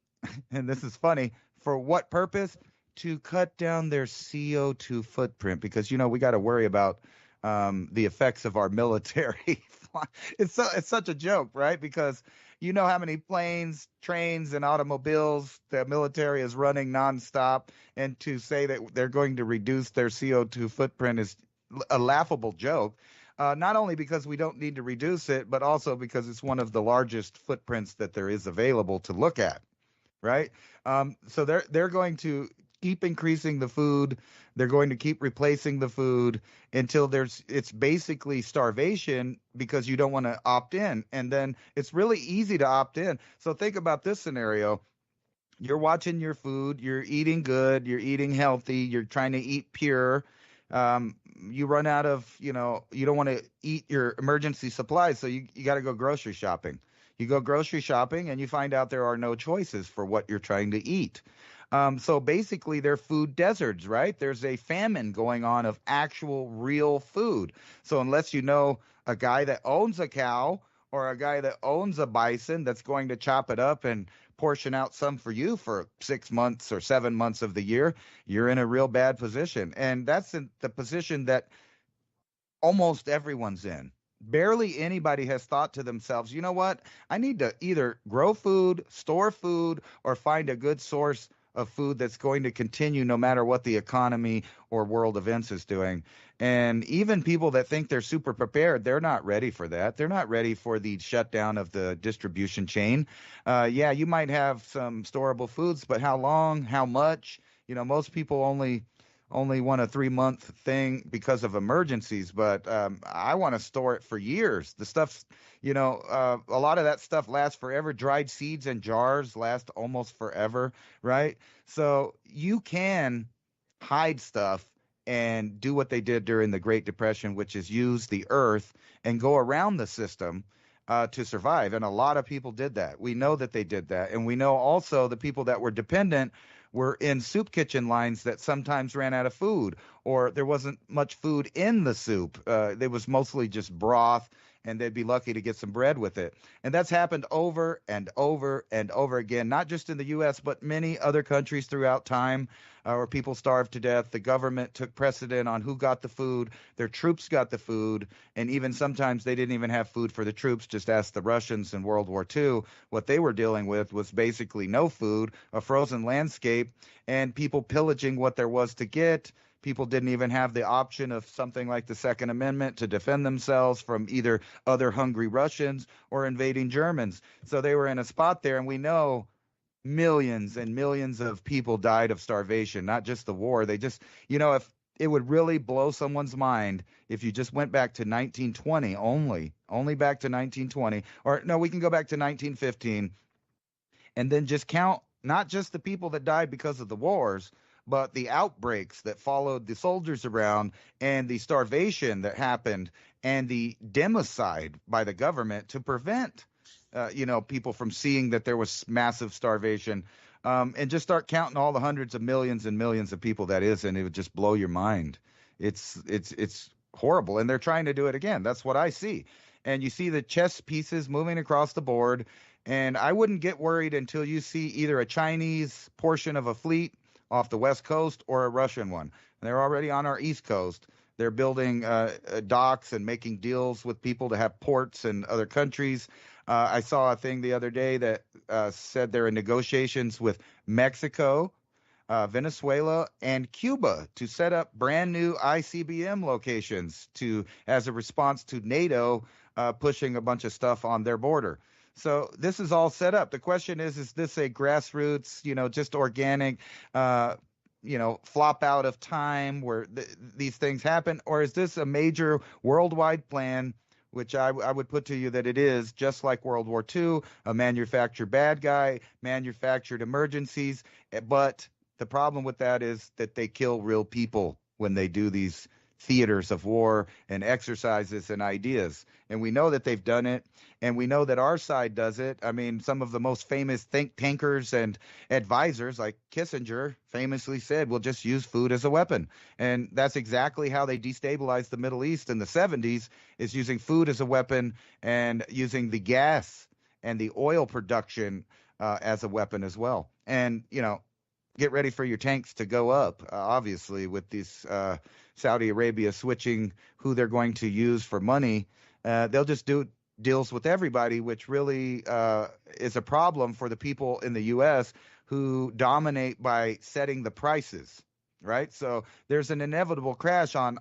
And this is funny. For what purpose? To cut down their CO2 footprint, because we got to worry about the effects of our military. It's such a joke, right? Because how many planes, trains, and automobiles the military is running nonstop, and to say that they're going to reduce their CO2 footprint is a laughable joke. not only because we don't need to reduce it, but also because it's one of the largest footprints that there is available to look at, right? So they're going to keep increasing the food. They're going to keep replacing the food until it's basically starvation because you don't want to opt in. And then it's really easy to opt in. So think about this scenario. You're watching your food, you're eating good, you're eating healthy, you're trying to eat pure. You run out of, you don't want to eat your emergency supplies, so you got to go grocery shopping. You go grocery shopping and you find out there are no choices for what you're trying to eat. So basically, they're food deserts, right? There's a famine going on of actual real food. So unless you know a guy that owns a cow or a guy that owns a bison that's going to chop it up and portion out some for you for 6 months or 7 months of the year, you're in a real bad position. And that's in the position that almost everyone's in. Barely anybody has thought to themselves, you know what? I need to either grow food, store food, or find a good source of food that's going to continue no matter what the economy or world events is doing. And even people that think they're super prepared, they're not ready for that. They're not ready for the shutdown of the distribution chain. Yeah, you might have some storable foods, but how long, how much? Most people only want a 3-month thing because of emergencies, but I want to store it for years. The stuff, a lot of that stuff lasts forever. Dried seeds in jars last almost forever, right? So you can hide stuff and do what they did during the Great Depression, which is use the earth and go around the system to survive. And a lot of people did that. We know that they did that. And we know also the people that were dependent were in soup kitchen lines that sometimes ran out of food, or there wasn't much food in the soup. It was mostly just broth, and they'd be lucky to get some bread with it. And that's happened over and over and over again, not just in the U.S., but many other countries throughout time where people starved to death. The government took precedent on who got the food. Their troops got the food, and even sometimes they didn't even have food for the troops. Just ask the Russians in World War II. What they were dealing with was basically no food, a frozen landscape, and people pillaging what there was to get. People didn't even have the option of something like the Second Amendment to defend themselves from either other hungry Russians or invading Germans. So they were in a spot there, and we know millions and millions of people died of starvation, not just the war. They just, if it would really blow someone's mind if you just went back to 1920 only back to 1920, or no, we can go back to 1915 and then just count not just the people that died because of the wars, but the outbreaks that followed the soldiers around and the starvation that happened and the democide by the government to prevent, people from seeing that there was massive starvation, and just start counting all the hundreds of millions and millions of people that is, and it would just blow your mind. It's horrible, and they're trying to do it again. That's what I see. And you see the chess pieces moving across the board, and I wouldn't get worried until you see either a Chinese portion of a fleet off the West Coast or a Russian one. They're already on our East Coast. They're building docks and making deals with people to have ports in other countries. I saw a thing the other day that said they're in negotiations with Mexico, Venezuela, and Cuba to set up brand new ICBM locations as a response to NATO pushing a bunch of stuff on their border. So this is all set up. The question is this a grassroots, just organic, flop out of time where these things happen? Or is this a major worldwide plan, which I would put to you that it is, just like World War II, a manufactured bad guy, manufactured emergencies. But the problem with that is that they kill real people when they do these theaters of war and exercises and ideas. And we know that they've done it, and we know that our side does it. I mean, some of the most famous think tankers and advisors, like Kissinger, famously said, we'll just use food as a weapon. And that's exactly how they destabilized the Middle East in the 70s, is using food as a weapon and using the gas and the oil production as a weapon as well. And, get ready for your tanks to go up, obviously, with this Saudi Arabia switching who they're going to use for money. They'll just do deals with everybody, which really is a problem for the people in the U.S. who dominate by setting the prices, right? So there's an inevitable crash on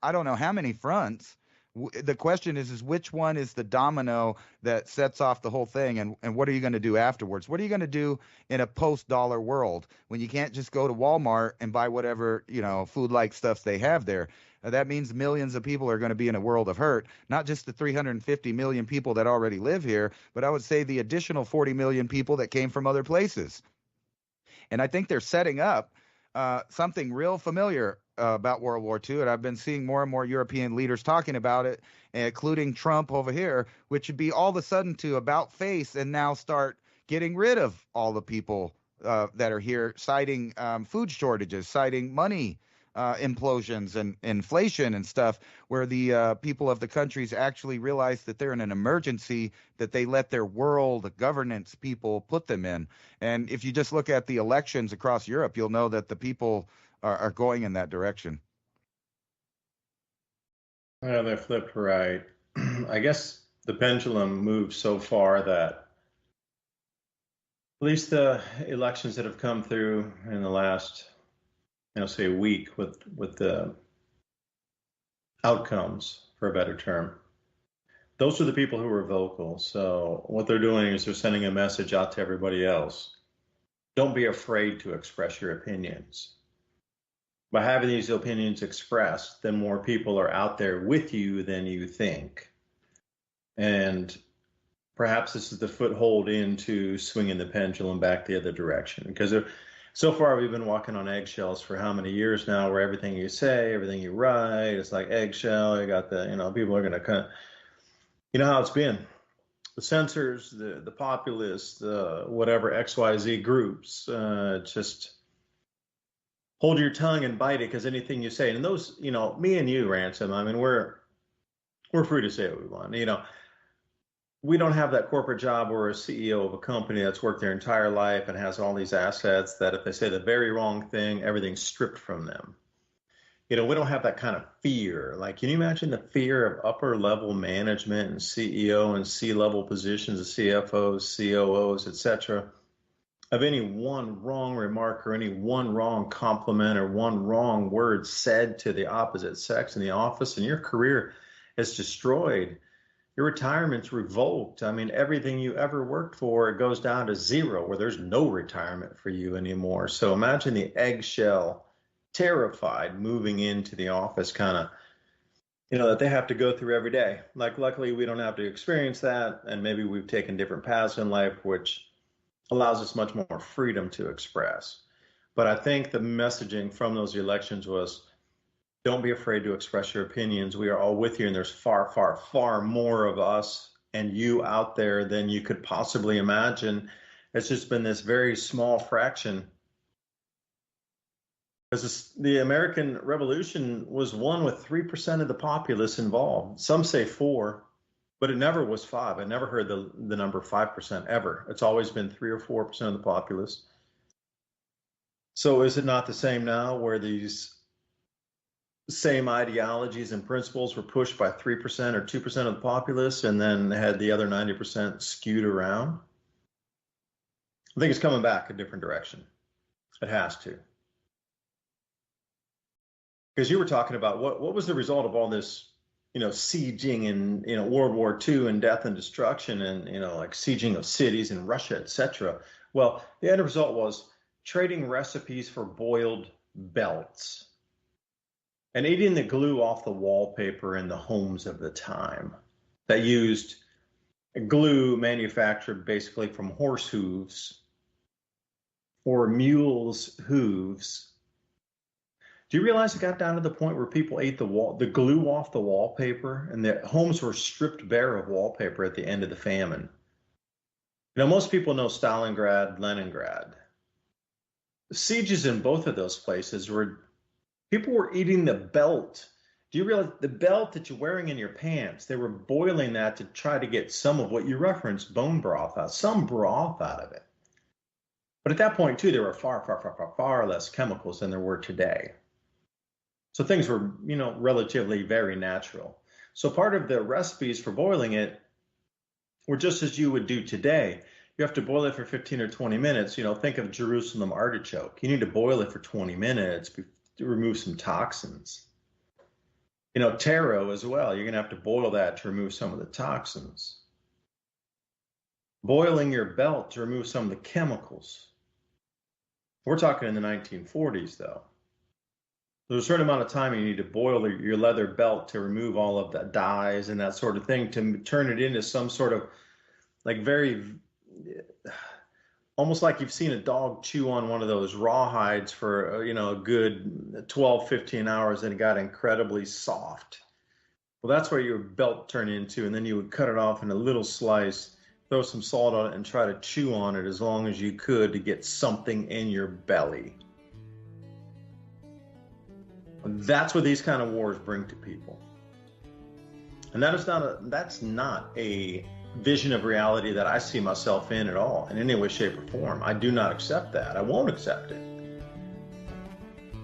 I don't know how many fronts, The question is which one is the domino that sets off the whole thing, and what are you going to do afterwards? What are you going to do in a post-dollar world when you can't just go to Walmart and buy whatever, food-like stuff they have there? That means millions of people are going to be in a world of hurt, not just the 350 million people that already live here, but I would say the additional 40 million people that came from other places. And I think they're setting up something real familiar about World War II. And I've been seeing more and more European leaders talking about it, including Trump over here, which would be all of a sudden to about face and now start getting rid of all the people that are here, citing food shortages, citing money implosions and inflation and stuff, where the people of the countries actually realize that they're in an emergency that they let their world governance people put them in. And if you just look at the elections across Europe, you'll know that the people are going in that direction. Well, they're flipped right. I guess the pendulum moved so far that at least the elections that have come through in the last, say a week with the outcomes, for a better term, those are the people who are vocal. So what they're doing is they're sending a message out to everybody else. Don't be afraid to express your opinions. By having these opinions expressed, then more people are out there with you than you think. And perhaps this is the foothold into swinging the pendulum back the other direction. Because so far we've been walking on eggshells for how many years now, where everything you say, everything you write, it's like eggshell. You got the, people are going to kind of, how it's been. The censors, the populists, whatever XYZ groups, just hold your tongue and bite it, because anything you say, and those, me and you, Ransom, I mean, we're free to say what we want. We don't have that corporate job where a CEO of a company that's worked their entire life and has all these assets that if they say the very wrong thing, everything's stripped from them. We don't have that kind of fear. Like, can you imagine the fear of upper level management and CEO and C-level positions of CFOs, COOs, etc., of any one wrong remark or any one wrong compliment or one wrong word said to the opposite sex in the office, and your career is destroyed. Your retirement's revoked. I mean, everything you ever worked for, it goes down to zero, where there's no retirement for you anymore. So imagine the eggshell, terrified, moving into the office kind of, that they have to go through every day. Like, luckily, we don't have to experience that. And maybe we've taken different paths in life, which allows us much more freedom to express. But I think the messaging from those elections was, don't be afraid to express your opinions. We are all with you, and there's far, far, far more of us and you out there than you could possibly imagine. It's just been this very small fraction. Because the American Revolution was won with 3% of the populace involved. Some say 4%, but it never was 5%. I never heard the number 5% ever. It's always been 3 or 4% of the populace. So is it not the same now, where these same ideologies and principles were pushed by 3% or 2% of the populace and then had the other 90% skewed around? I think it's coming back a different direction. It has to. Because you were talking about what was the result of all this, sieging and, World War II and death and destruction and, like sieging of cities in Russia, etc. Well, the end result was trading recipes for boiled belts and eating the glue off the wallpaper in the homes of the time that used glue manufactured basically from horse hooves or mules' hooves. Do you realize it got down to the point where people ate the glue off the wallpaper, and the homes were stripped bare of wallpaper at the end of the famine? Most people know Stalingrad, Leningrad. Sieges in both of those places were people were eating the belt. Do you realize the belt that you're wearing in your pants? They were boiling that to try to get some of what you referenced, bone broth out, some broth out of it. But at that point, too, there were far, far, far, far, far less chemicals than there were today. So things were, relatively very natural. So part of the recipes for boiling it were just as you would do today. You have to boil it for 15 or 20 minutes. Think of Jerusalem artichoke. You need to boil it for 20 minutes to remove some toxins. taro as well. You're going to have to boil that to remove some of the toxins. Boiling your belt to remove some of the chemicals. We're talking in the 1940s, though. There's a certain amount of time you need to boil your leather belt to remove all of the dyes and that sort of thing to turn it into some sort of almost like you've seen a dog chew on one of those rawhides for a good 12, 15 hours and it got incredibly soft. Well, that's where your belt turned into, and then you would cut it off in a little slice, throw some salt on it, and try to chew on it as long as you could to get something in your belly. That's what these kind of wars bring to people. And that's not a vision of reality that I see myself in at all, in any way, shape, or form. I do not accept that. I won't accept it.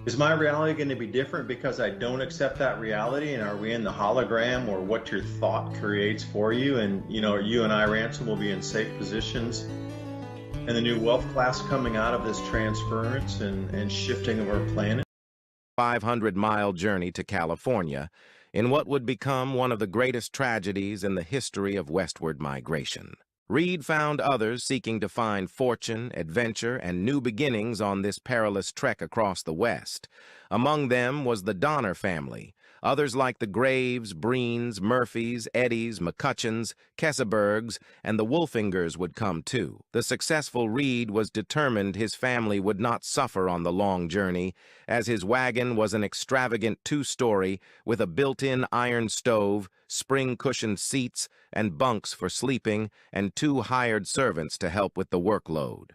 Is my reality going to be different because I don't accept that reality? And are we in the hologram or what your thought creates for you? And, you and I, Ransom, will be in safe positions. And the new wealth class coming out of this transference and shifting of our planet. 500-mile journey to California in what would become one of the greatest tragedies in the history of westward migration. Reed found others seeking to find fortune, adventure, and new beginnings on this perilous trek across the West. Among them was the Donner family. Others like the Graves, Breens, Murphys, Eddies, McCutcheons, Kesebergs, and the Wolfingers would come too. The successful Reed was determined his family would not suffer on the long journey, as his wagon was an extravagant two-story with a built-in iron stove, spring-cushioned seats, and bunks for sleeping, and 2 hired servants to help with the workload.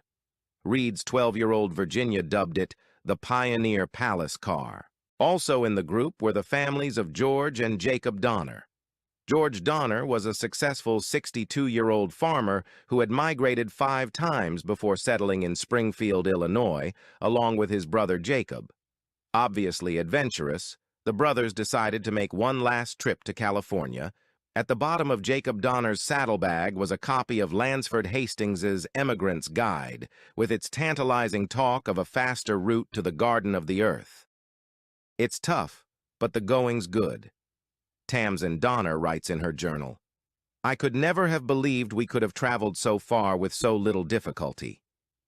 Reed's 12-year-old Virginia dubbed it the Pioneer Palace Car. Also in the group were the families of George and Jacob Donner. George Donner was a successful 62-year-old farmer who had migrated 5 times before settling in Springfield, Illinois, along with his brother Jacob. Obviously adventurous, the brothers decided to make one last trip to California. At the bottom of Jacob Donner's saddlebag was a copy of Lansford Hastings's Emigrant's Guide, with its tantalizing talk of a faster route to the Garden of the Earth. It's tough, but the going's good. Tamsin Donner writes in her journal, I could never have believed we could have traveled so far with so little difficulty.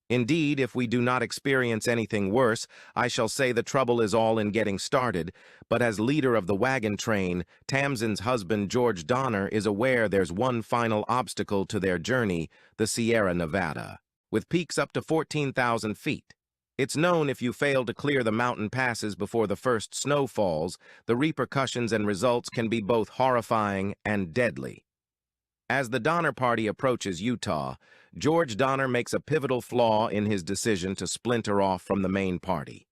Indeed, if we do not experience anything worse, I shall say the trouble is all in getting started, but as leader of the wagon train, Tamsin's husband George Donner is aware there's one final obstacle to their journey, the Sierra Nevada, with peaks up to 14,000 feet. It's known if you fail to clear the mountain passes before the first snow falls, the repercussions and results can be both horrifying and deadly. As the Donner Party approaches Utah, George Donner makes a pivotal flaw in his decision to splinter off from the main party.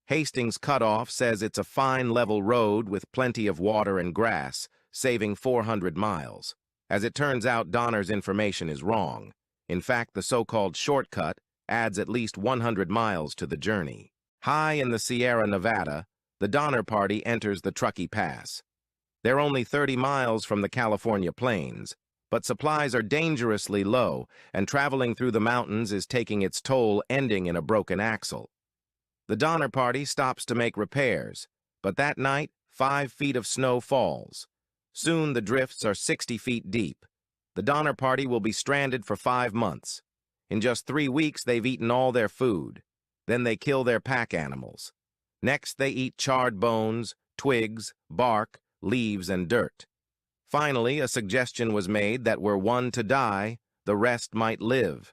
Hastings Cutoff says it's a fine level road with plenty of water and grass, saving 400 miles. As it turns out, Donner's information is wrong. In fact, the so-called shortcut adds at least 100 miles to the journey. High in the Sierra Nevada, the Donner Party enters the Truckee Pass. They're only 30 miles from the California plains, but supplies are dangerously low, and traveling through the mountains is taking its toll, ending in a broken axle. The Donner Party stops to make repairs, but that night, 5 feet of snow falls. Soon the drifts are 60 feet deep. The Donner Party will be stranded for 5 months. In just 3 weeks, they've eaten all their food. Then they kill their pack animals. Next, they eat charred bones, twigs, bark, leaves, and dirt. Finally, a suggestion was made that were one to die, the rest might live.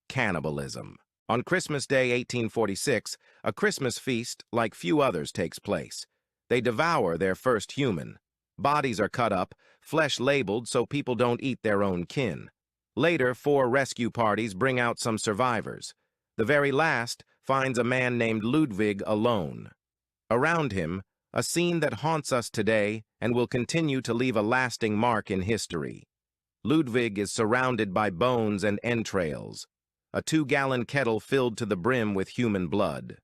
Cannibalism. On Christmas Day, 1846, a Christmas feast like few others takes place. They devour their first human. Bodies are cut up, flesh labeled so people don't eat their own kin. Later, 4 rescue parties bring out some survivors. The very last finds a man named Ludwig alone. Around him, a scene that haunts us today and will continue to leave a lasting mark in history. Ludwig is surrounded by bones and entrails, a 2-gallon kettle filled to the brim with human blood.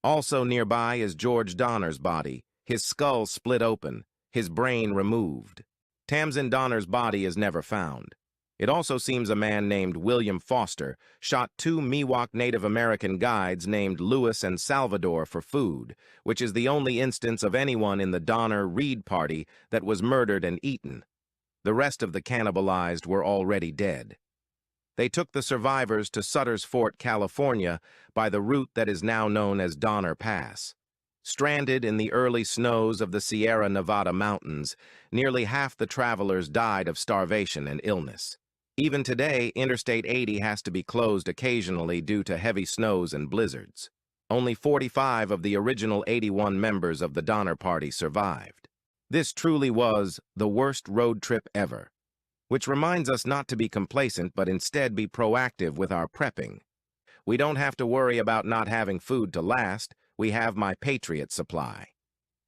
Also nearby is George Donner's body, his skull split open, his brain removed. Tamsin Donner's body is never found. It also seems a man named William Foster shot 2 Miwok Native American guides named Lewis and Salvador for food, which is the only instance of anyone in the Donner-Reed party that was murdered and eaten. The rest of the cannibalized were already dead. They took the survivors to Sutter's Fort, California, by the route that is now known as Donner Pass. Stranded in the early snows of the Sierra Nevada mountains, nearly half the travelers died of starvation and illness. Even today, Interstate 80 has to be closed occasionally due to heavy snows and blizzards. Only 45 of the original 81 members of the Donner Party survived. This truly was the worst road trip ever, which reminds us not to be complacent but instead be proactive with our prepping. We don't have to worry about not having food to last. We have My Patriot Supply.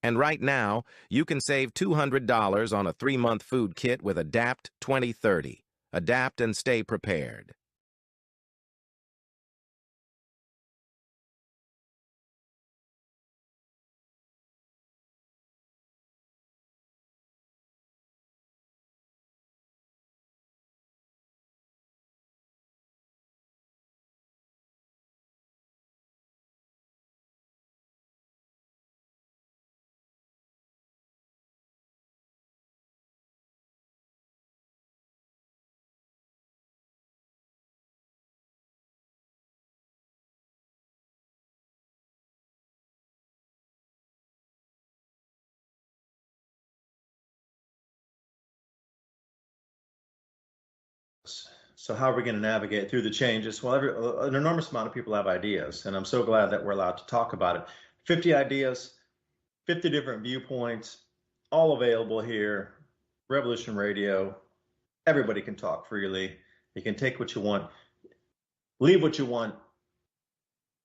And right now, you can save $200 on a 3-month food kit with Adapt 2030. Adapt and stay prepared. So how are we going to navigate through the changes? Well, an enormous amount of people have ideas, and I'm so glad that we're allowed to talk about it. 50 ideas, 50 different viewpoints, all available here. Revolution Radio. Everybody can talk freely. You can take what you want, leave what you want,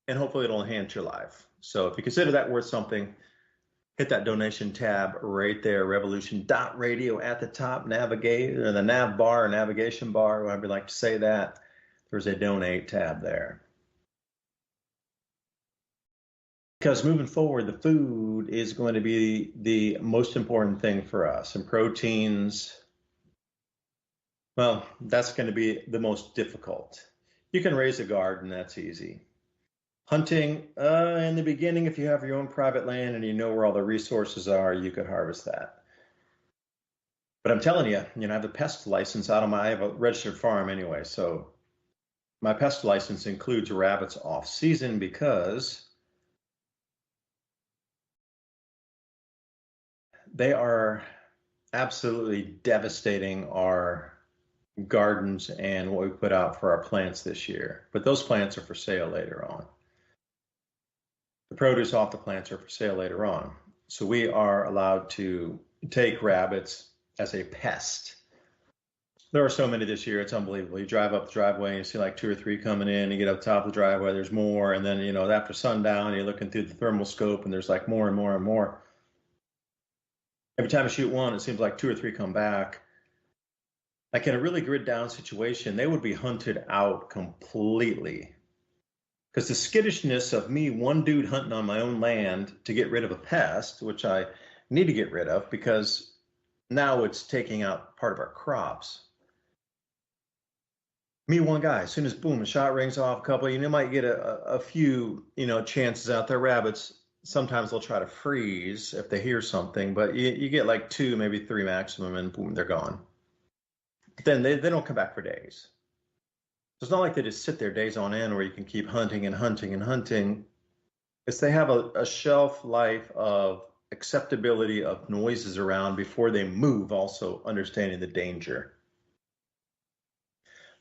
and hopefully it'll enhance your life. So if you consider that worth something, hit that donation tab right there, revolution.radio at the top, navigate, or the nav bar or navigation bar, whatever you like to say that. There's a donate tab there. Because moving forward, the food is going to be the most important thing for us. And proteins, well, that's going to be the most difficult. You can raise a garden, that's easy. Hunting, in the beginning, if you have your own private land and you know where all the resources are, you could harvest that. But I'm telling you, I have a pest license I have a registered farm anyway, so my pest license includes rabbits off season because they are absolutely devastating our gardens and what we put out for our plants this year. But those plants are for sale later on. The produce off the plants are for sale later on. So we are allowed to take rabbits as a pest. There are so many this year, it's unbelievable. You drive up the driveway and you see like 2 or 3 coming in, you get up top of the driveway, there's more, and then, after sundown, you're looking through the thermal scope and there's like more and more and more. Every time I shoot one, it seems like 2 or 3 come back. Like in a really grid down situation, they would be hunted out completely. Because the skittishness of me, one dude hunting on my own land to get rid of a pest, which I need to get rid of because now it's taking out part of our crops. Me, one guy, as soon as boom, a shot rings off, a couple, you might get a few, chances out there. Rabbits, sometimes they'll try to freeze if they hear something, but you get like 2, maybe 3 maximum, and boom, they're gone. But then they don't come back for days. So it's not like they just sit there days on end where you can keep hunting and hunting and hunting. It's they have a shelf life of acceptability of noises around before they move, also understanding the danger.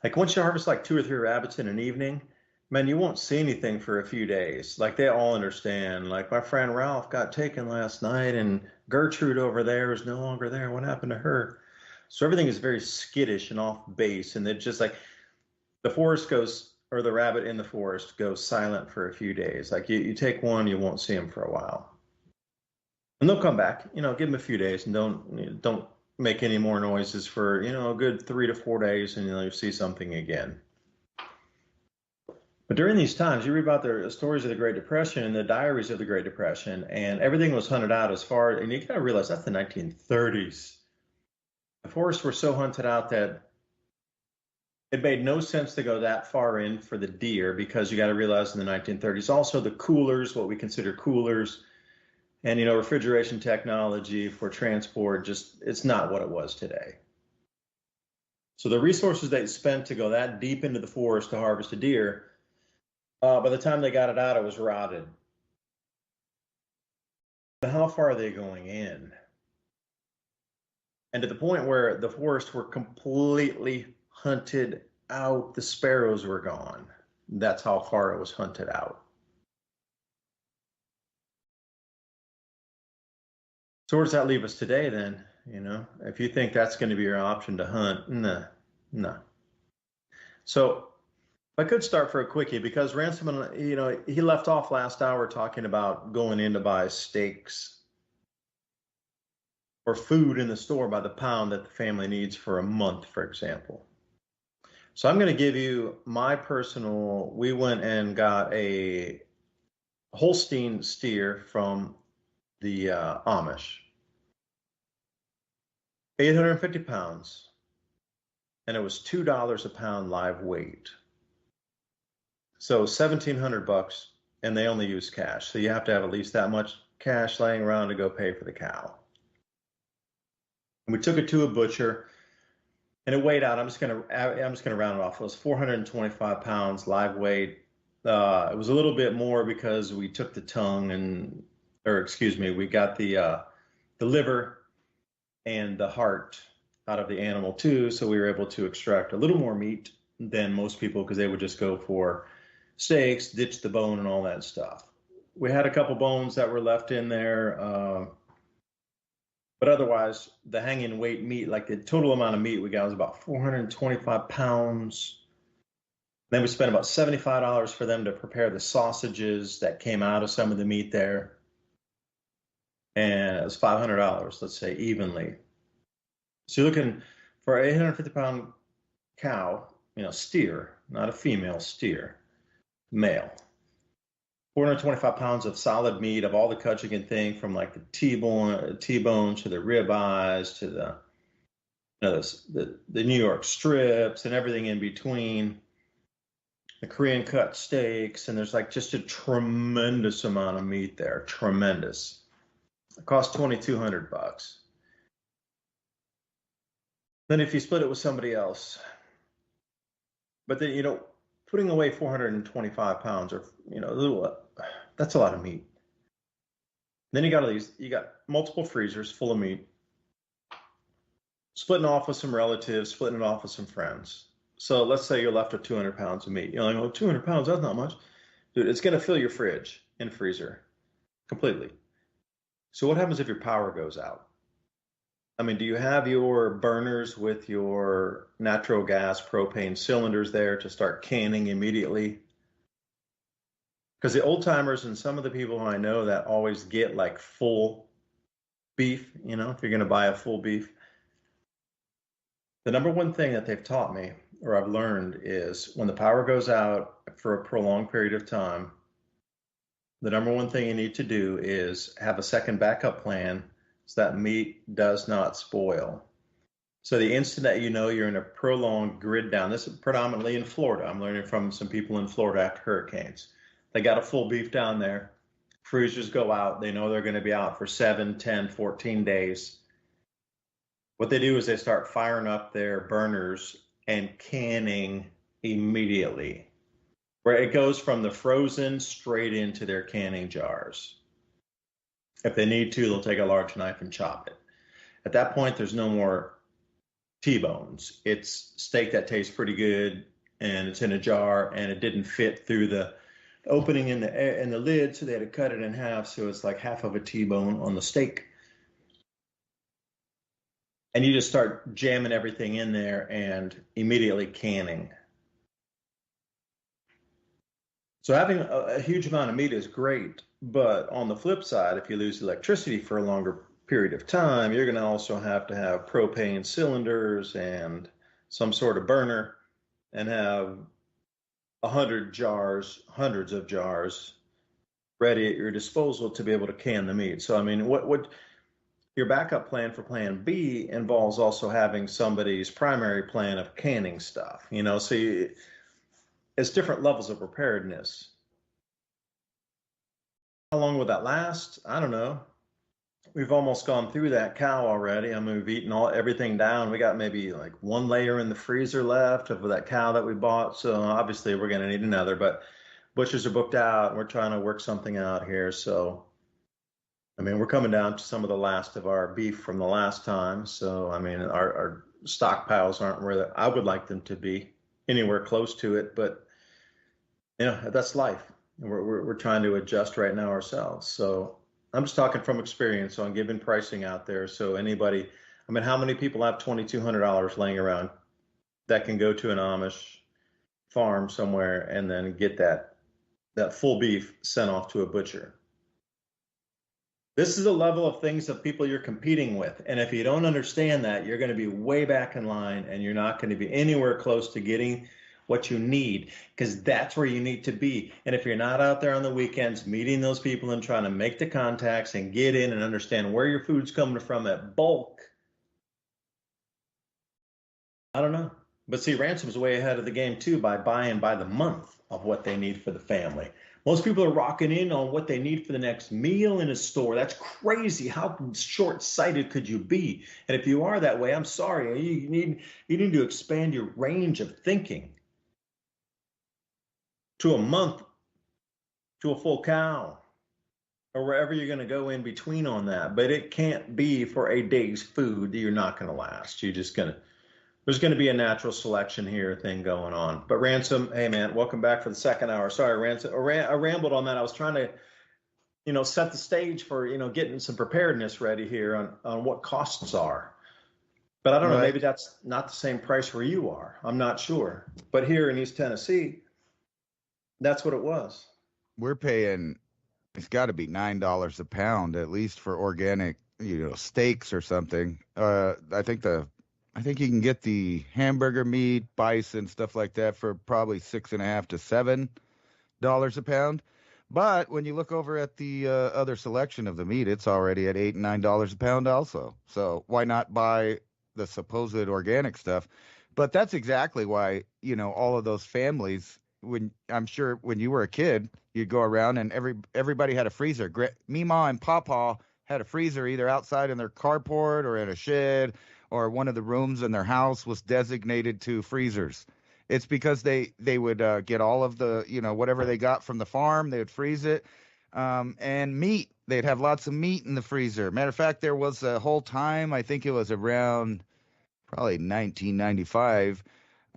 Like once you harvest like 2 or 3 rabbits in an evening, man, you won't see anything for a few days. Like they all understand. Like my friend Ralph got taken last night and Gertrude over there is no longer there. What happened to her? So everything is very skittish and off base. And they're just like, the forest goes, or the rabbit in the forest goes silent for a few days. Like you take one, you won't see them for a while. And they'll come back, give them a few days and don't make any more noises for, a good 3 to 4 days and you'll see something again. But during these times, you read about the stories of the Great Depression and the diaries of the Great Depression, and everything was hunted out and you gotta realize that's the 1930s. The forests were so hunted out that It made no sense to go that far in for the deer because you got to realize in the 1930s, also the coolers, what we consider coolers, and refrigeration technology for transport, just it's not what it was today. So the resources they spent to go that deep into the forest to harvest a deer, by the time they got it out, it was rotted. But how far are they going in? And to the point where the forests were completely hunted out, the sparrows were gone. That's how far it was hunted out. So where does that leave us today then? If you think that's going to be your option to hunt, no. So I could start for a quickie because Ransom, he left off last hour talking about going in to buy steaks or food in the store by the pound that the family needs for a month, for example. So I'm going to give you my personal, we went and got a Holstein steer from the Amish, 850 pounds, and it was $2 a pound live weight. So 1,700 bucks, and they only use cash. So you have to have at least that much cash laying around to go pay for the cow. And we took it to a butcher, and it weighed out. I'm just gonna round it off. It was 425 pounds live weight. It was a little bit more because we took the tongue we got the liver and the heart out of the animal too. So we were able to extract a little more meat than most people because they would just go for steaks, ditch the bone and all that stuff. We had a couple bones that were left in there. But otherwise, the hanging weight meat, like the total amount of meat we got was about 425 pounds. Then we spent about $75 for them to prepare the sausages that came out of some of the meat there. And it was $500, let's say, evenly. So you're looking for an 850-pound cow, steer, not a female, steer, male. 425 pounds of solid meat of all the cuts you can think, from like the T-bone to the ribeyes to the New York strips and everything in between, the Korean cut steaks, and there's like just a tremendous amount of meat there, tremendous. It cost $2,200. Then if you split it with somebody else, but then putting away 425 pounds or that's a lot of meat. Then you got multiple freezers full of meat, splitting off with some relatives, splitting it off with some friends. So let's say you're left with 200 pounds of meat. You're like, 200 pounds, that's not much. Dude, it's going to fill your fridge and freezer completely. So what happens if your power goes out? I mean, do you have your burners with your natural gas propane cylinders there to start canning immediately? Because the old timers and some of the people who I know that always get like full beef, if you're going to buy a full beef, the number one thing that they've taught me or I've learned is when the power goes out for a prolonged period of time, the number one thing you need to do is have a second backup plan so that meat does not spoil. So the instant that you're in a prolonged grid down, this is predominantly in Florida. I'm learning from some people in Florida after hurricanes. They got a full beef down there. Freezers go out. They know they're going to be out for 7, 10, 14 days. What they do is they start firing up their burners and canning immediately, where it goes from the frozen straight into their canning jars. If they need to, they'll take a large knife and chop it. At that point, there's no more T-bones. It's steak that tastes pretty good, and it's in a jar, and it didn't fit through the opening in the lid, so they had to cut it in half, so it's like half of a T-bone on the steak. And you just start jamming everything in there and immediately canning. So having a huge amount of meat is great, but on the flip side, if you lose electricity for a longer period of time, you're going to also have to have propane cylinders and some sort of burner and have 100 jars, hundreds of jars ready at your disposal to be able to can the meat. So, I mean, your backup plan for plan B involves also having somebody's primary plan of canning stuff, so it's different levels of preparedness. How long will that last? I don't know. We've almost gone through that cow already. I mean, we've eaten everything down. We got maybe like one layer in the freezer left of that cow that we bought. So obviously we're going to need another, but butchers are booked out and we're trying to work something out here. So, I mean, we're coming down to some of the last of our beef from the last time. So, I mean, our stockpiles aren't where I would like them to be, anywhere close to it. But, that's life. We're trying to adjust right now ourselves. So I'm just talking from experience on giving pricing out there. So anybody, I mean, how many people have $2,200 laying around that can go to an Amish farm somewhere and then get that full beef sent off to a butcher? This is a level of things of people you're competing with. And if you don't understand that, you're going to be way back in line and you're not going to be anywhere close to getting what you need, because that's where you need to be. And if you're not out there on the weekends meeting those people and trying to make the contacts and get in and understand where your food's coming from at bulk, I don't know. But see, Ransom's way ahead of the game too by buying by the month of what they need for the family. Most people are rocking in on what they need for the next meal in a store. That's crazy. How short-sighted could you be? And if you are that way, I'm sorry. You need to expand your range of thinking to a month, to a full cow, or wherever you're going to go in between on that. But it can't be for a day's food that you're not going to last. There's going to be a natural selection here thing going on. But Ransom, hey man, welcome back for the second hour. Sorry, Ransom, I rambled on that. I was trying to, set the stage for, getting some preparedness ready here on what costs are. But I don't know, maybe that's not the same price where you are. I'm not sure. But here in East Tennessee, that's what it was. We're paying, it's got to be $9 a pound, at least for organic, steaks or something. I think you can get the hamburger meat, bison, stuff like that for probably $6.50 to $7 a pound. But when you look over at the other selection of the meat, it's already at $8 and $9 a pound also. So why not buy the supposed organic stuff? But that's exactly why, all of those families, I'm sure when you were a kid, you'd go around and everybody had a freezer. Meemaw and Pawpaw had a freezer either outside in their carport or in a shed, or one of the rooms in their house was designated to freezers. It's because they would get all of the, whatever they got from the farm, they would freeze it. And meat, they'd have lots of meat in the freezer. Matter of fact, there was a whole time, I think it was around probably 1995,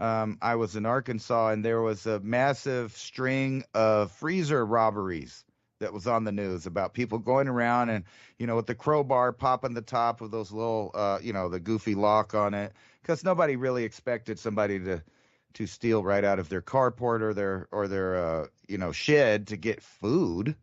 I was in Arkansas, and there was a massive string of freezer robberies that was on the news about people going around and, with the crowbar popping the top of those little, the goofy lock on it, because nobody really expected somebody to steal right out of their carport or their shed to get food.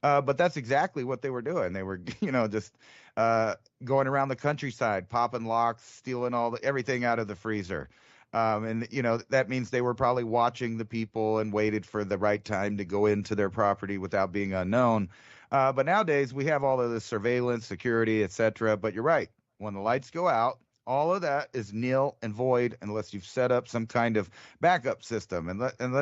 But that's exactly what they were doing. They were, just going around the countryside, popping locks, stealing everything out of the freezer. And that means they were probably watching the people and waited for the right time to go into their property without being unknown. But nowadays we have all of this surveillance, security, etc. But you're right. When the lights go out, all of that is nil and void unless you've set up some kind of backup system. And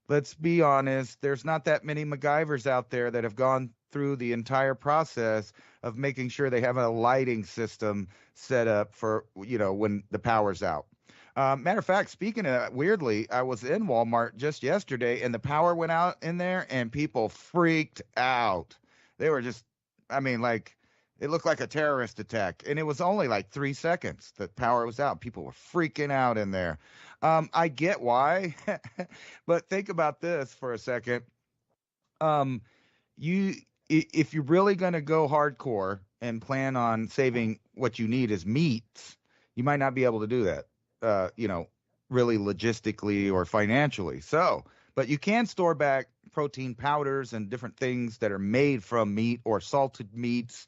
let's be honest, there's not that many MacGyvers out there that have gone through the entire process of making sure they have a lighting system set up for, when the power's out. Matter of fact, speaking of that, weirdly, I was in Walmart just yesterday and the power went out in there and people freaked out. They were just, it looked like a terrorist attack, and it was only like 3 seconds that power was out. People were freaking out in there. I get why, but think about this for a second. If you're really going to go hardcore and plan on saving what you need as meats, you might not be able to do that. Really logistically or financially. So, but you can store back protein powders and different things that are made from meat or salted meats.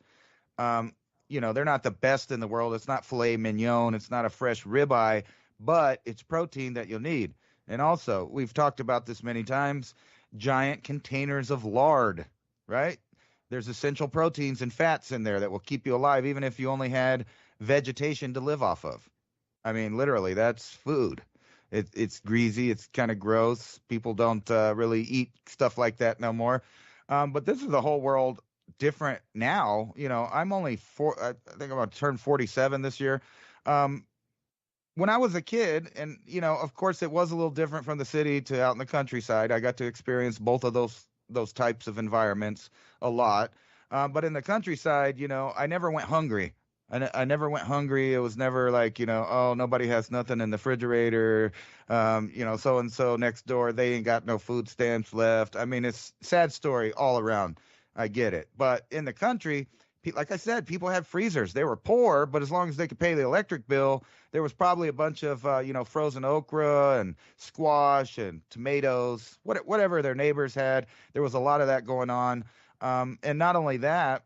They're not the best in the world. It's not filet mignon. It's not a fresh ribeye, but it's protein that you'll need. And also, we've talked about this many times, giant containers of lard, right? There's essential proteins and fats in there that will keep you alive, even if you only had vegetation to live off of. I mean, literally, that's food. It's greasy. It's kind of gross. People don't really eat stuff like that no more. But this is the whole world different now. I'm only I think I'm going to turn 47 this year. When I was a kid, and of course, it was a little different from the city to out in the countryside. I got to experience both of those types of environments a lot. But in the countryside, I never went hungry. I never went hungry. It was never like, oh, nobody has nothing in the refrigerator. So and so next door, they ain't got no food stamps left. I mean, it's sad story all around. I get it. But in the country, like I said, people had freezers. They were poor, but as long as they could pay the electric bill, there was probably a bunch of, frozen okra and squash and tomatoes, whatever their neighbors had. There was a lot of that going on. And not only that,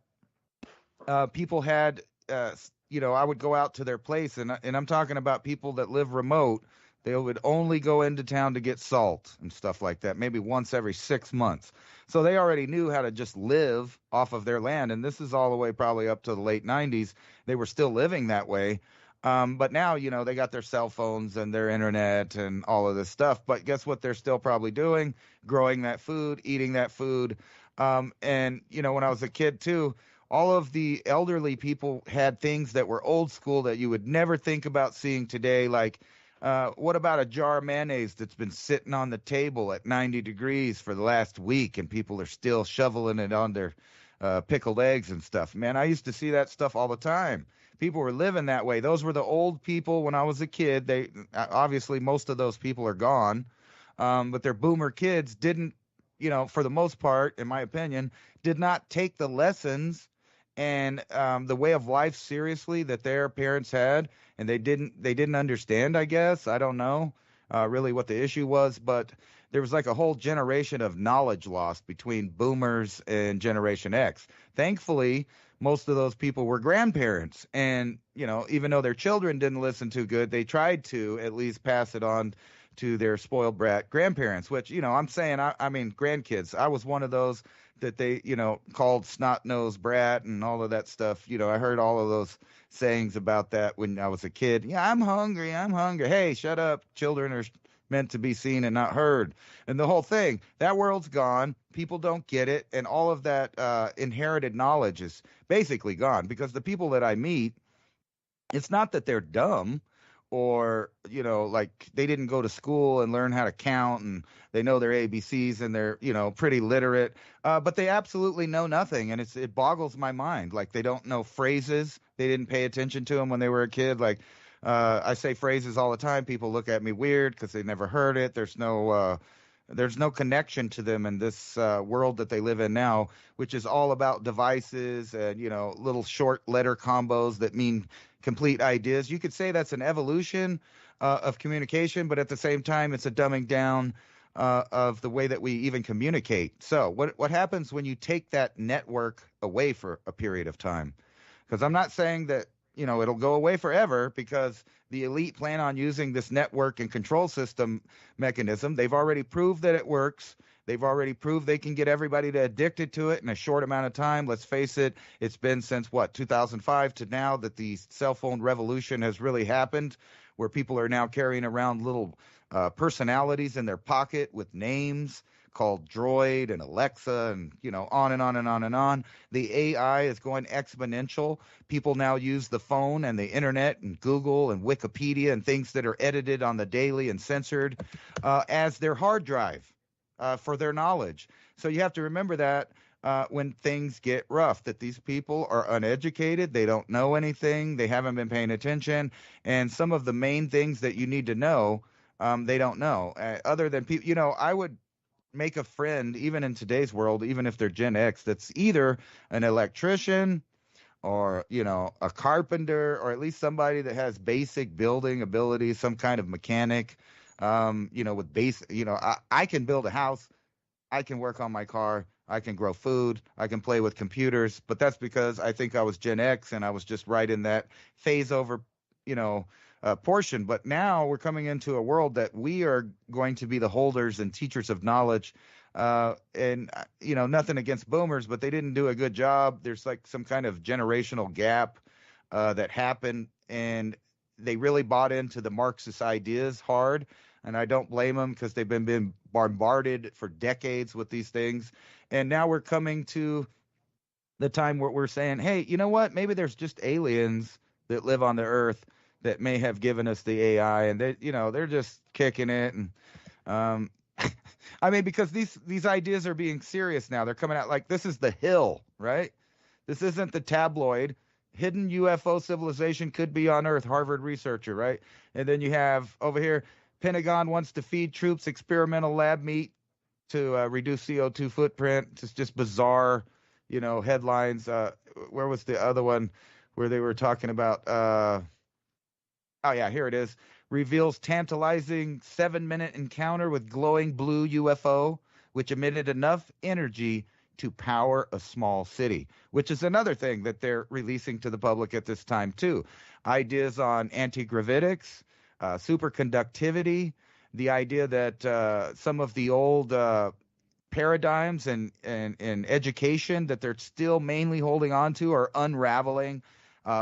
people had, I would go out to their place, and I'm talking about people that live remote. They would only go into town to get salt and stuff like that, maybe once every 6 months. So they already knew how to just live off of their land. And this is all the way probably up to the late 90s. They were still living that way. But now, they got their cell phones and their internet and all of this stuff. But guess what they're still probably doing? Growing that food, eating that food. And, when I was a kid too, all of the elderly people had things that were old school that you would never think about seeing today, like what about a jar of mayonnaise that's been sitting on the table at 90 degrees for the last week and people are still shoveling it on their pickled eggs and stuff? Man, I used to see that stuff all the time. People were living that way. Those were the old people when I was a kid. They obviously, most of those people are gone, but their boomer kids didn't, for the most part, in my opinion, did not take the lessons and the way of life seriously that their parents had, and they didn't understand, I guess. I don't know really what the issue was, but there was like a whole generation of knowledge lost between boomers and Generation X. Thankfully, most of those people were grandparents, and even though their children didn't listen too good, they tried to at least pass it on to their spoiled brat grandparents, which, I'm saying, I mean, grandkids. I was one of those that they, called snot-nosed brat and all of that stuff. I heard all of those sayings about that when I was a kid. Yeah, I'm hungry. Hey, shut up. Children are meant to be seen and not heard. And the whole thing, that world's gone. People don't get it. And all of that inherited knowledge is basically gone, because the people that I meet, it's not that they're dumb, or like they didn't go to school and learn how to count and they know their ABCs and they're pretty literate, but they absolutely know nothing, and it boggles my mind. Like, they don't know phrases. They didn't pay attention to them when they were a kid. Like, I say phrases all the time. People look at me weird because they never heard it. There's no connection to them in this world that they live in now, which is all about devices and little short letter combos that mean complete ideas. You could say that's an evolution of communication, but at the same time, it's a dumbing down of the way that we even communicate. So what happens when you take that network away for a period of time? Because I'm not saying that it'll go away forever, because the elite plan on using this network and control system mechanism. They've already proved that it works. They've already proved they can get everybody to addicted to it in a short amount of time. Let's face it, it's been since 2005 to now that the cell phone revolution has really happened, where people are now carrying around little personalities in their pocket with names called Droid and Alexa, and on and on and on and on. The AI is going exponential. People now use the phone and the internet and Google and Wikipedia and things that are edited on the daily and censored as their hard drive for their knowledge. So you have to remember that when things get rough, that these people are uneducated, they don't know anything, they haven't been paying attention, and some of the main things that you need to know, they don't know. Other than people, I would make a friend, even in today's world, even if they're Gen X, that's either an electrician or a carpenter, or at least somebody that has basic building abilities, some kind of mechanic, with basic, I can build a house, I can work on my car, I can grow food, I can play with computers, but that's because I think I was Gen X and I was just right in that phase over, portion. But now we're coming into a world that we are going to be the holders and teachers of knowledge Nothing against boomers, but they didn't do a good job. There's like some kind of generational gap that happened, and they really bought into the Marxist ideas hard. And I don't blame them because they've been bombarded for decades with these things. And now we're coming to the time where we're saying, hey, you know what? Maybe there's just aliens that live on the earth that may have given us the AI, and they're just kicking it. And um, I mean, because these ideas are being serious now. They're coming out like this is the Hill, right? This isn't the tabloid. Hidden UFO civilization could be on Earth, Harvard researcher, right? And then you have over here, Pentagon wants to feed troops experimental lab meat to reduce CO2 footprint. It's just bizarre, headlines. Where was the other one where they were talking about? Oh, yeah, here it is. Reveals tantalizing 7-minute encounter with glowing blue UFO, which emitted enough energy to power a small city, which is another thing that they're releasing to the public at this time, too. Ideas on anti-gravitics, superconductivity, the idea that some of the old paradigms and education that they're still mainly holding on to are unraveling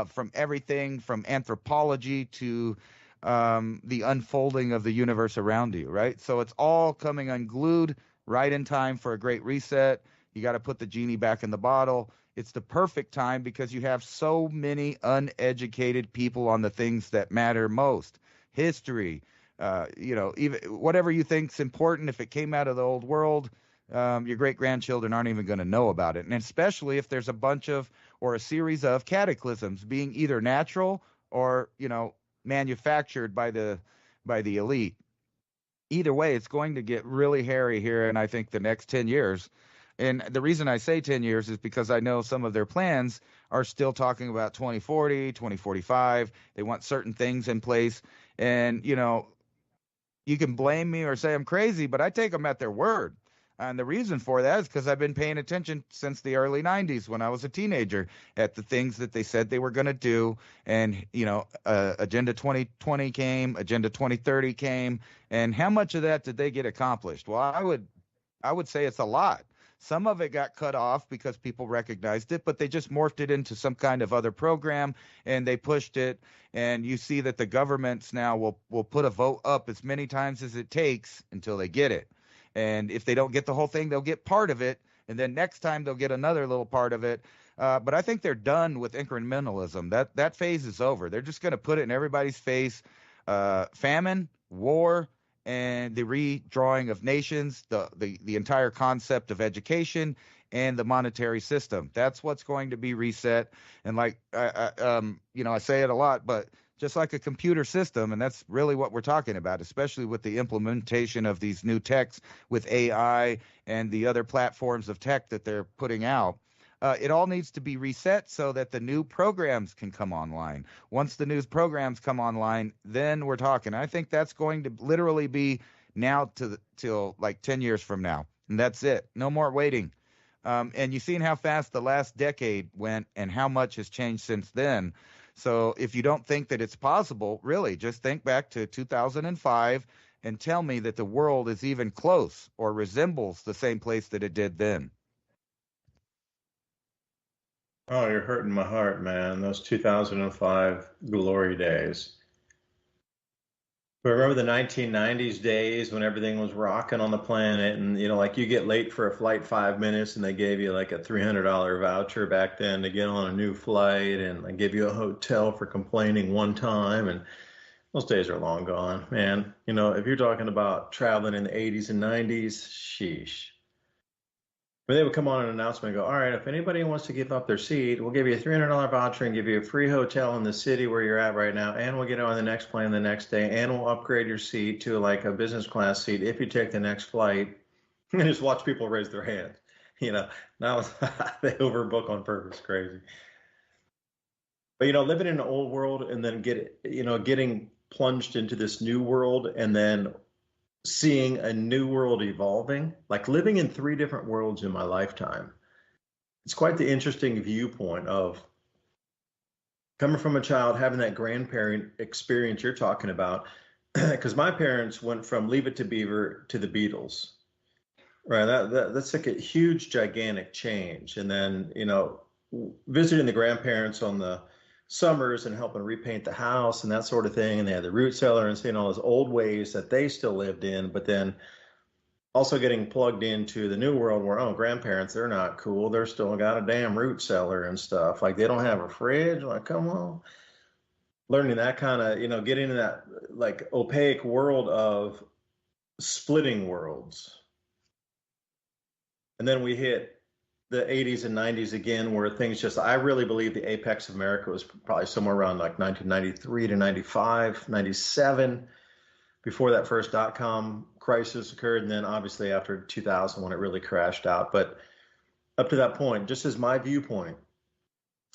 from everything from anthropology to the unfolding of the universe around you, right? So it's all coming unglued right in time for a great reset. You got to put the genie back in the bottle. It's the perfect time because you have so many uneducated people on the things that matter most. History, even whatever you think's important, if it came out of the old world, your great grandchildren aren't even going to know about it. And especially if there's a bunch of or a series of cataclysms being either natural or, manufactured by the elite. Either way, it's going to get really hairy here in, I think, the next 10 years. And the reason I say 10 years is because I know some of their plans are still talking about 2040, 2045. They want certain things in place. And, you can blame me or say I'm crazy, but I take them at their word. And the reason for that is because I've been paying attention since the early 90s when I was a teenager at the things that they said they were going to do. And, Agenda 2020 came, Agenda 2030 came. And how much of that did they get accomplished? Well, I would say it's a lot. Some of it got cut off because people recognized it, but they just morphed it into some kind of other program and they pushed it. And you see that the governments now will put a vote up as many times as it takes until they get it. And if they don't get the whole thing, they'll get part of it. And then next time they'll get another little part of it. But I think they're done with incrementalism. That phase is over. They're just going to put it in everybody's face. Famine, war, and the redrawing of nations, the entire concept of education and the monetary system. That's what's going to be reset. And like, I say it a lot, but just like a computer system, and that's really what we're talking about, especially with the implementation of these new techs with AI and the other platforms of tech that they're putting out. It all needs to be reset so that the new programs can come online. Once the new programs come online, then we're talking. I think that's going to literally be now till like 10 years from now. And that's it. No more waiting. And you've seen how fast the last decade went and how much has changed since then. So if you don't think that it's possible, really, just think back to 2005 and tell me that the world is even close or resembles the same place that it did then. Oh, you're hurting my heart, man. Those 2005 glory days. But remember the 1990s days when everything was rocking on the planet and, like you get late for a flight 5 minutes and they gave you like a $300 voucher back then to get on a new flight and they give you a hotel for complaining one time. And those days are long gone, man. If you're talking about traveling in the 80s and 90s, sheesh. But they would come on an announcement and go, all right, if anybody wants to give up their seat, we'll give you a $300 voucher and give you a free hotel in the city where you're at right now. And we'll get on the next plane the next day. And we'll upgrade your seat to like a business class seat if you take the next flight. And just watch people raise their hands. Now they overbook on purpose. Crazy. But, living in an old world and then getting plunged into this new world and then seeing a new world evolving, like living in 3 different worlds in my lifetime. It's quite the interesting viewpoint of coming from a child, having that grandparent experience you're talking about. Because my parents went from Leave It to Beaver to the Beatles. Right. That's like a huge, gigantic change. And then, visiting the grandparents on the summers and helping repaint the house and that sort of thing. And they had the root cellar and seeing all those old ways that they still lived in, but then also getting plugged into the new world where, oh, grandparents, they're not cool. They're still got a damn root cellar and stuff. Like they don't have a fridge. Like, come on. Learning that kind of, getting in that like opaque world of splitting worlds. And then we hit the 80s and 90s again, where things just, I really believe the apex of America was probably somewhere around like 1993 to 95, 97, before that first dot-com crisis occurred. And then obviously after 2000 when it really crashed out. But up to that point, just as my viewpoint,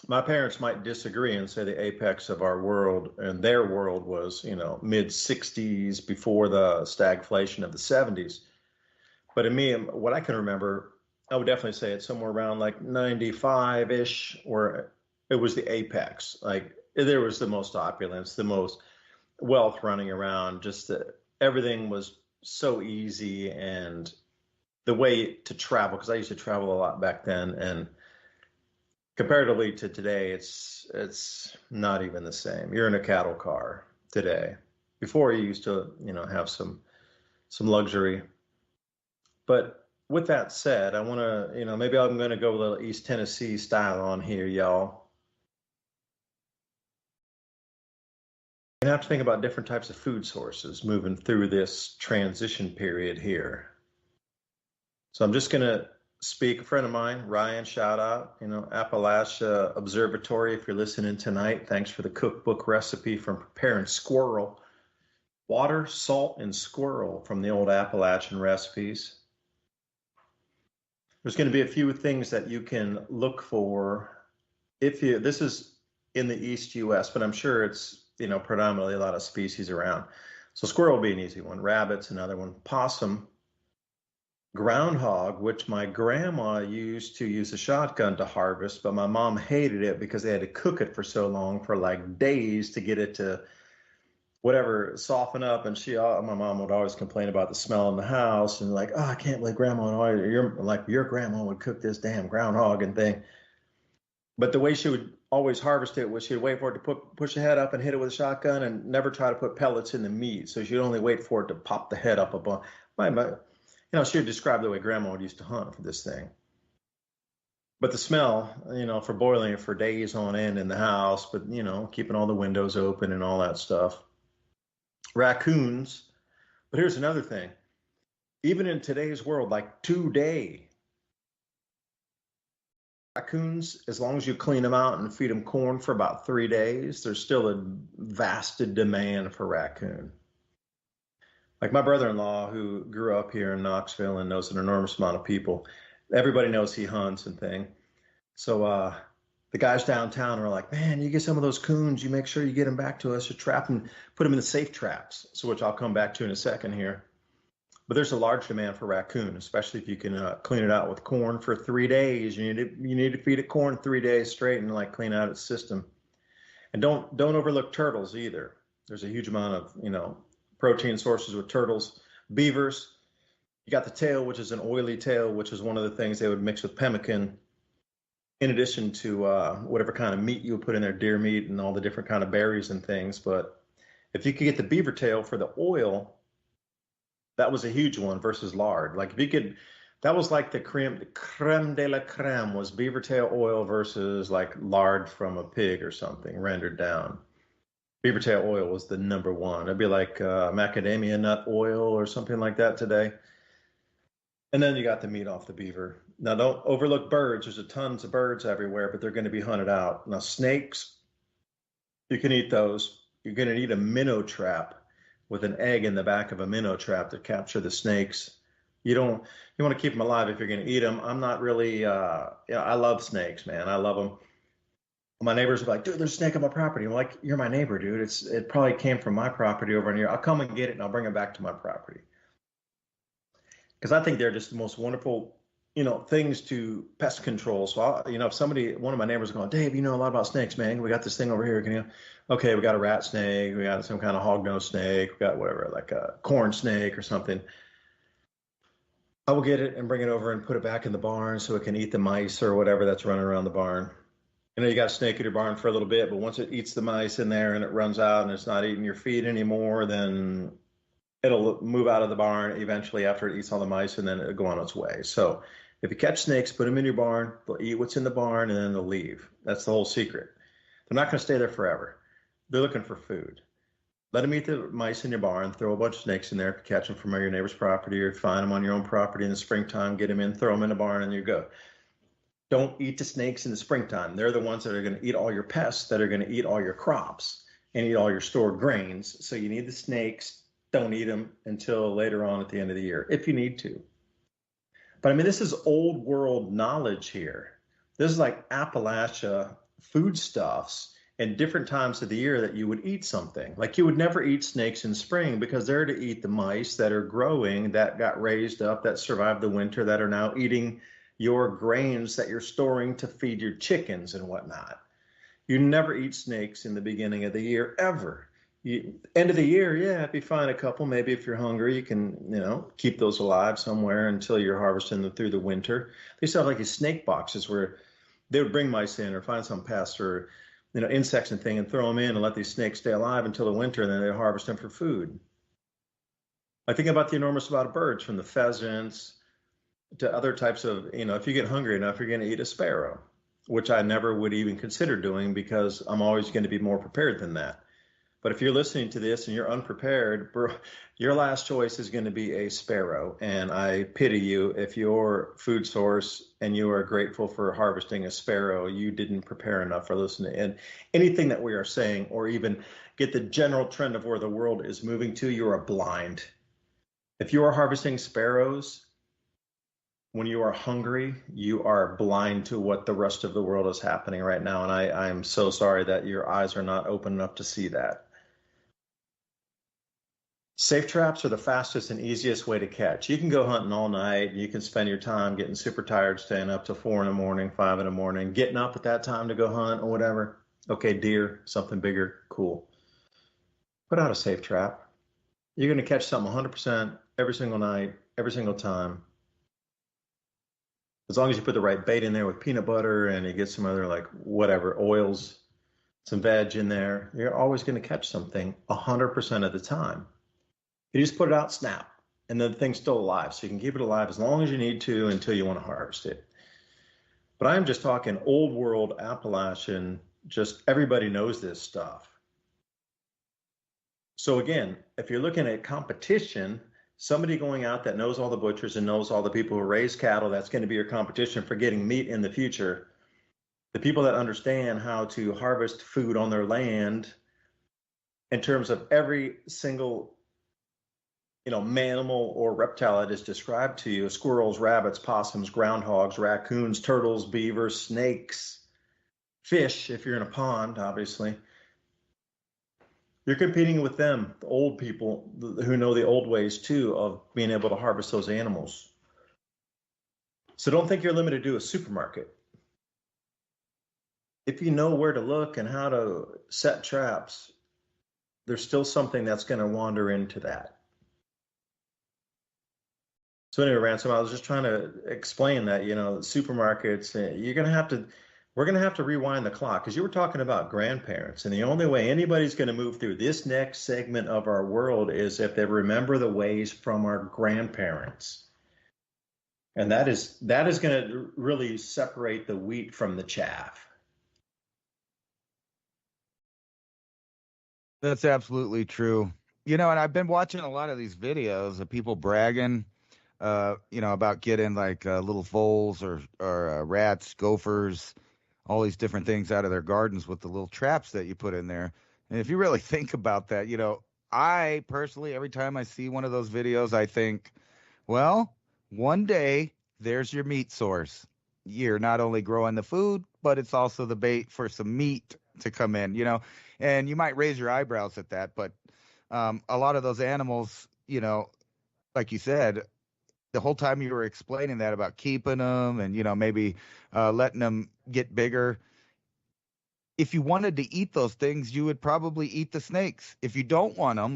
my parents might disagree and say the apex of our world and their world was, mid 60s before the stagflation of the 70s. But in me, what I can remember, I would definitely say it's somewhere around like 95-ish, where it was the apex. Like there was the most opulence, the most wealth running around, just everything was so easy. And the way to travel, because I used to travel a lot back then, and comparatively to today, it's not even the same. You're in a cattle car today. Before you used to, have some luxury. But with that said, I want to, maybe I'm going to go a little East Tennessee style on here, y'all. You have to think about different types of food sources moving through this transition period here. So I'm just going to speak. A friend of mine, Ryan, shout out, Appalachia Observatory. If you're listening tonight, thanks for the cookbook recipe from Preparing Squirrel. Water, salt, and squirrel from the old Appalachian recipes. There's going to be a few things that you can look for this is in the East US, but I'm sure it's, predominantly a lot of species around. So squirrel will be an easy one. Rabbit's another one. Possum. Groundhog, which my grandma used to use a shotgun to harvest, but my mom hated it because they had to cook it for so long, for like days, to get it to whatever, soften up. And my mom would always complain about the smell in the house and like, oh, I can't believe your grandma would cook this damn groundhog and thing. But the way she would always harvest it was she'd wait for it to push the head up and hit it with a shotgun and never try to put pellets in the meat. So she'd only wait for it to pop the head up above. She would describe the way grandma would used to hunt for this thing. But the smell, for boiling it for days on end in the house, but, keeping all the windows open and all that stuff. Raccoons. But here's another thing. Even in today's world, like today, raccoons, as long as you clean them out and feed them corn for about 3 days, there's still a vast demand for raccoon. Like my brother-in-law, who grew up here in Knoxville and knows an enormous amount of people, everybody knows he hunts and thing. So the guys downtown are like, man, you get some of those coons, you make sure you get them back to us, you trap them, put them in the safe traps. So which I'll come back to in a second here. But there's a large demand for raccoon, especially if you can clean it out with corn for 3 days. You need to feed it corn 3 days straight and like clean out its system. And don't overlook turtles either. There's a huge amount of protein sources with turtles. Beavers, you got the tail, which is an oily tail, which is one of the things they would mix with pemmican, in addition to whatever kind of meat you would put in there, deer meat and all the different kind of berries and things. But if you could get the beaver tail for the oil, that was a huge one versus lard. Like if you could, that was like the creme de la creme was beaver tail oil versus like lard from a pig or something rendered down. Beaver tail oil was the number one. It'd be like macadamia nut oil or something like that today. And then you got the meat off the beaver. Now don't overlook birds. There's tons of birds everywhere, but they're going to be hunted out. Now snakes, you can eat those. You're going to need a minnow trap with an egg in the back of a minnow trap to capture the snakes. You want to keep them alive if you're going to eat them. I'm not really, I love snakes, man. I love them. My neighbors are like, dude, there's a snake on my property. I'm like, you're my neighbor, dude. It probably came from my property over here. I'll come and get it and I'll bring it back to my property. Because I think they're just the most wonderful, things to pest control. So, if one of my neighbors is going, Dave, you know a lot about snakes, man. We got this thing over here. Okay, we got a rat snake. We got some kind of hognose snake. We got whatever, like a corn snake or something. I will get it and bring it over and put it back in the barn so it can eat the mice or whatever that's running around the barn. You know, you got a snake in your barn for a little bit, but once it eats the mice in there and it runs out and it's not eating your feed anymore, then it'll move out of the barn eventually after it eats all the mice, and then it'll go on its way. So if you catch snakes, put them in your barn. They'll eat what's in the barn and then they'll leave. That's the whole secret. They're not going to stay there forever. They're looking for food. Let them eat the mice in your barn. Throw a bunch of snakes in there if you catch them from your neighbor's property, or find them on your own property in the springtime. Get them in, throw them in the barn, and you go. Don't eat the snakes in the springtime. They're the ones that are going to eat all your pests, that are going to eat all your crops and eat all your stored grains. So you need the snakes. Don't eat them until later on at the end of the year, if you need to. But I mean, this is old world knowledge here. This is like Appalachia foodstuffs and different times of the year that you would eat something. Like you would never eat snakes in spring because they're to eat the mice that are growing, that got raised up, that survived the winter, that are now eating your grains that you're storing to feed your chickens and whatnot. You never eat snakes in the beginning of the year, ever. End of the year, yeah, if you find a couple, maybe if you're hungry, you can, keep those alive somewhere until you're harvesting them through the winter. They used to have like these snake boxes where they would bring mice in or find some pests or, insects and thing and throw them in and let these snakes stay alive until the winter, and then they harvest them for food. I think about the enormous amount of birds, from the pheasants to other types of, if you get hungry enough, you're going to eat a sparrow, which I never would even consider doing because I'm always going to be more prepared than that. But if you're listening to this and you're unprepared, bro, your last choice is going to be a sparrow. And I pity you if your food source and you are grateful for harvesting a sparrow, you didn't prepare enough for listening. And anything that we are saying, or even get the general trend of where the world is moving to, you are blind. If you are harvesting sparrows when you are hungry, you are blind to what the rest of the world is happening right now. And I am so sorry that your eyes are not open enough to see that. Safe traps are the fastest and easiest way to catch. You can go hunting all night. You can spend your time getting super tired, staying up till 4 in the morning, 5 in the morning, getting up at that time to go hunt or whatever. Okay, deer, something bigger, cool. Put out a safe trap. You're going to catch something 100% every single night, every single time. As long as you put the right bait in there with peanut butter and you get some other oils, some veg in there, you're always going to catch something 100% of the time. You just put it out, snap, and the thing's still alive. So you can keep it alive as long as you need to until you want to harvest it. But I'm just talking old world Appalachian, just everybody knows this stuff. So again, if you're looking at competition, somebody going out that knows all the butchers and knows all the people who raise cattle, that's going to be your competition for getting meat in the future. The people that understand how to harvest food on their land in terms of every single mammal or reptile that is described to you: squirrels, rabbits, possums, groundhogs, raccoons, turtles, beavers, snakes, fish, if you're in a pond, obviously. You're competing with them, the old people who know the old ways too of being able to harvest those animals. So don't think you're limited to a supermarket. If you know where to look and how to set traps, there's still something that's going to wander into that. So anyway, Ransom, I was just trying to explain that, supermarkets, we're going to have to rewind the clock, because you were talking about grandparents. And the only way anybody's going to move through this next segment of our world is if they remember the ways from our grandparents. And that is going to really separate the wheat from the chaff. That's absolutely true. And I've been watching a lot of these videos of people bragging, about getting little voles or rats, gophers, all these different things out of their gardens with the little traps that you put in there. And if you really think about that, I personally, every time I see one of those videos, I think, well, one day there's your meat source. You're not only growing the food, but it's also the bait for some meat to come in, and you might raise your eyebrows at that. But a lot of those animals, like you said, the whole time you were explaining that about keeping them and, maybe letting them get bigger. If you wanted to eat those things, you would probably eat the snakes. If you don't want them,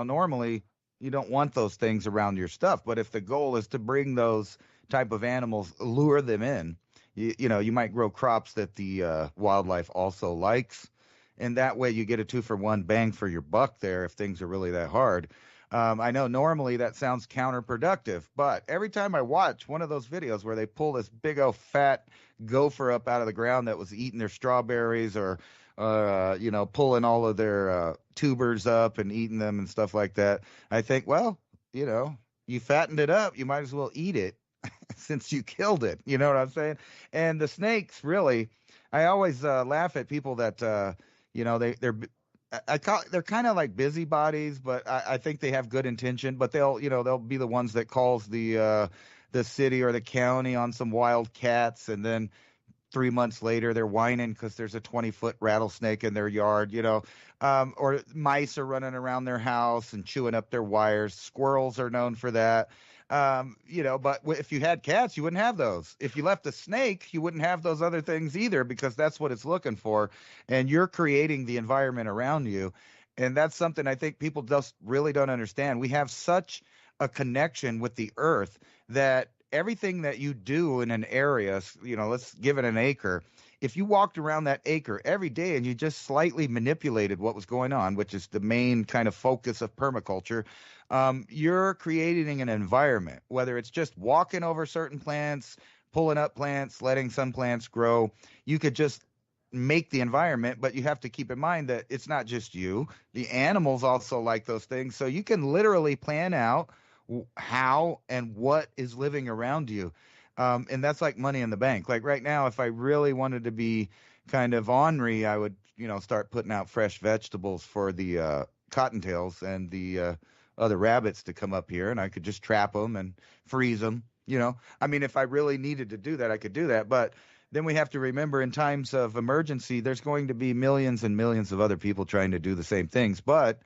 normally You don't want those things around your stuff. But if the goal is to bring those type of animals, lure them in, you might grow crops that the wildlife also likes. And that way you get a 2-for-1 bang for your buck there if things are really that hard. I know normally that sounds counterproductive, but every time I watch one of those videos where they pull this big old fat gopher up out of the ground that was eating their strawberries or, pulling all of their tubers up and eating them and stuff like that, I think, well, you fattened it up, you might as well eat it since you killed it. You know what I'm saying? And the snakes, really, I always laugh at people that, they're kind of like busybodies, but I think they have good intention. But they'll be the ones that calls the city or the county on some wild cats, and then 3 months later they're whining because there's a 20-foot rattlesnake in their yard. Or mice are running around their house and chewing up their wires. Squirrels are known for that. But if you had cats, you wouldn't have those. If you left a snake, you wouldn't have those other things either, because that's what it's looking for. And you're creating the environment around you. And that's something I think people just really don't understand. We have such a connection with the earth that everything that you do in an area, let's give it an acre. If you walked around that acre every day and you just slightly manipulated what was going on, which is the main kind of focus of permaculture, you're creating an environment, whether it's just walking over certain plants, pulling up plants, letting some plants grow. You could just make the environment, but you have to keep in mind that it's not just you. The animals also like those things. So you can literally plan out how and what is living around you. And that's like money in the bank. Like right now, if I really wanted to be kind of ornery, I would, start putting out fresh vegetables for the cottontails and the other rabbits to come up here, and I could just trap them and freeze them. I mean, if I really needed to do that, I could do that. But then we have to remember, in times of emergency, there's going to be millions and millions of other people trying to do the same things. But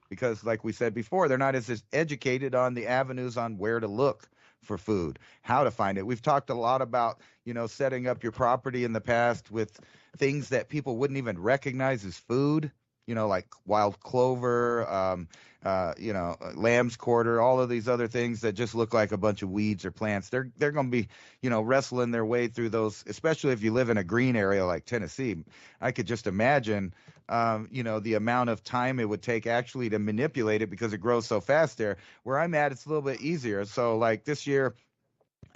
because, like we said before, they're not as educated on the avenues on where to look for food, how to find it. We've talked a lot about, setting up your property in the past with things that people wouldn't even recognize as food, like wild clover, lamb's quarter, all of these other things that just look like a bunch of weeds or plants. They're going to be, wrestling their way through those, especially if you live in a green area like Tennessee. I could just imagine, the amount of time it would take actually to manipulate it, because it grows so fast there. Where I'm at, it's a little bit easier. So like this year,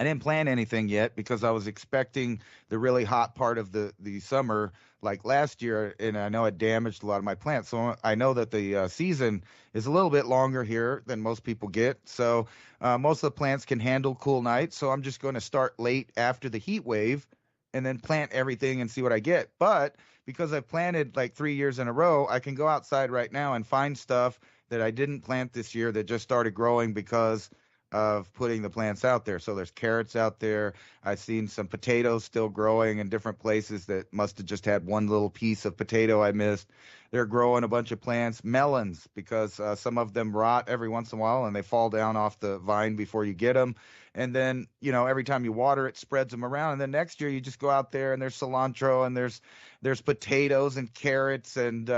I didn't plan anything yet because I was expecting the really hot part of the summer like last year, and I know it damaged a lot of my plants. So I know that the season is a little bit longer here than most people get. So most of the plants can handle cool nights. So I'm just going to start late after the heat wave and then plant everything and see what I get. But because I've planted like 3 years in a row, I can go outside right now and find stuff that I didn't plant this year that just started growing because of putting the plants out there. So there's carrots out there. I've seen some potatoes still growing in different places that must have just had one little piece of potato I missed. They're growing a bunch of plants, melons, because some of them rot every once in a while and they fall down off the vine before you get them. And then, every time you water it, spreads them around. And then next year you just go out there and there's cilantro and there's potatoes and carrots and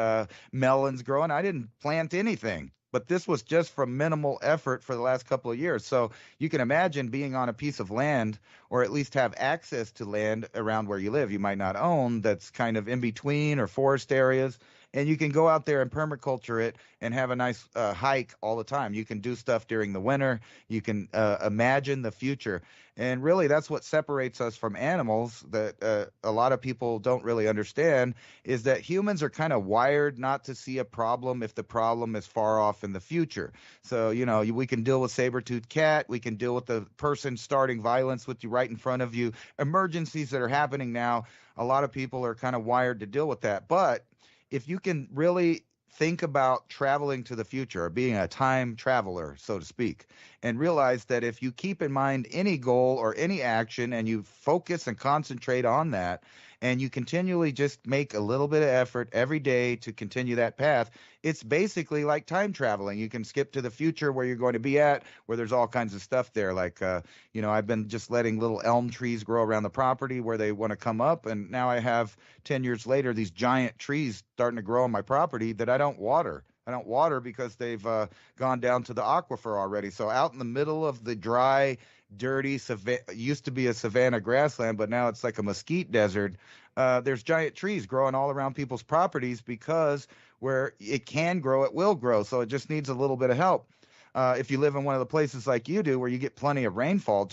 melons growing. I didn't plant anything. But this was just from minimal effort for the last couple of years. So you can imagine being on a piece of land, or at least have access to land around where you live. You might not own, that's kind of in between, or forest areas. And you can go out there and permaculture it and have a nice hike all the time. You can do stuff during the winter. You can imagine the future. And really, that's what separates us from animals that a lot of people don't really understand, is that humans are kind of wired not to see a problem if the problem is far off in the future. So, we can deal with saber-toothed cat. We can deal with the person starting violence with you right in front of you. Emergencies that are happening now, a lot of people are kind of wired to deal with that. But if you can really think about traveling to the future, or being a time traveler, so to speak, and realize that if you keep in mind any goal or any action and you focus and concentrate on that, and you continually just make a little bit of effort every day to continue that path, it's basically like time traveling. You can skip to the future where you're going to be at, where there's all kinds of stuff there. Like, I've been just letting little elm trees grow around the property where they want to come up. And now I have 10 years later, these giant trees starting to grow on my property that I don't water. I don't water because they've gone down to the aquifer already. So out in the middle of the dry, dirty, used to be a savanna grassland, but now it's like a mesquite desert. There's giant trees growing all around people's properties because where it can grow, it will grow. So it just needs a little bit of help. If you live in one of the places like you do, where you get plenty of rainfall,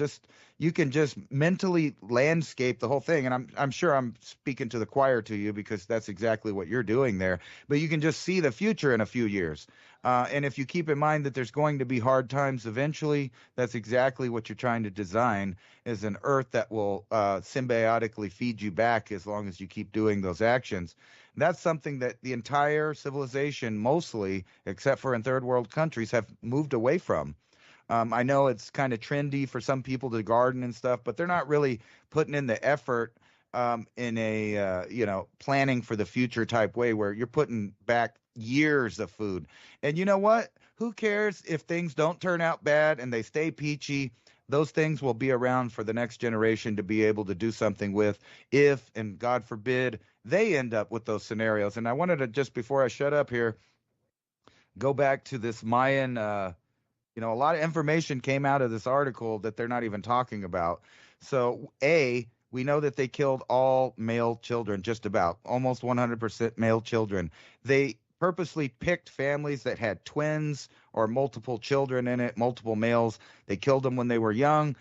you can just mentally landscape the whole thing. And I'm sure I'm speaking to the choir to you because that's exactly what you're doing there. But you can just see the future in a few years. And if you keep in mind that there's going to be hard times eventually, that's exactly what you're trying to design, is an earth that will symbiotically feed you back as long as you keep doing those actions. That's something that the entire civilization, mostly, except for in third world countries, have moved away from. I know it's kind of trendy for some people to garden and stuff, but they're not really putting in the effort in a planning for the future type way where you're putting back years of food. And you know what? Who cares if things don't turn out bad and they stay peachy? Those things will be around for the next generation to be able to do something with if, and God forbid, they end up with those scenarios. And I wanted to, just before I shut up here, go back to this Mayan. A lot of information came out of this article that they're not even talking about. So, we know that they killed all male children, just about almost 100% male children. They purposely picked families that had twins or multiple children in it, multiple males. They killed them when they were young,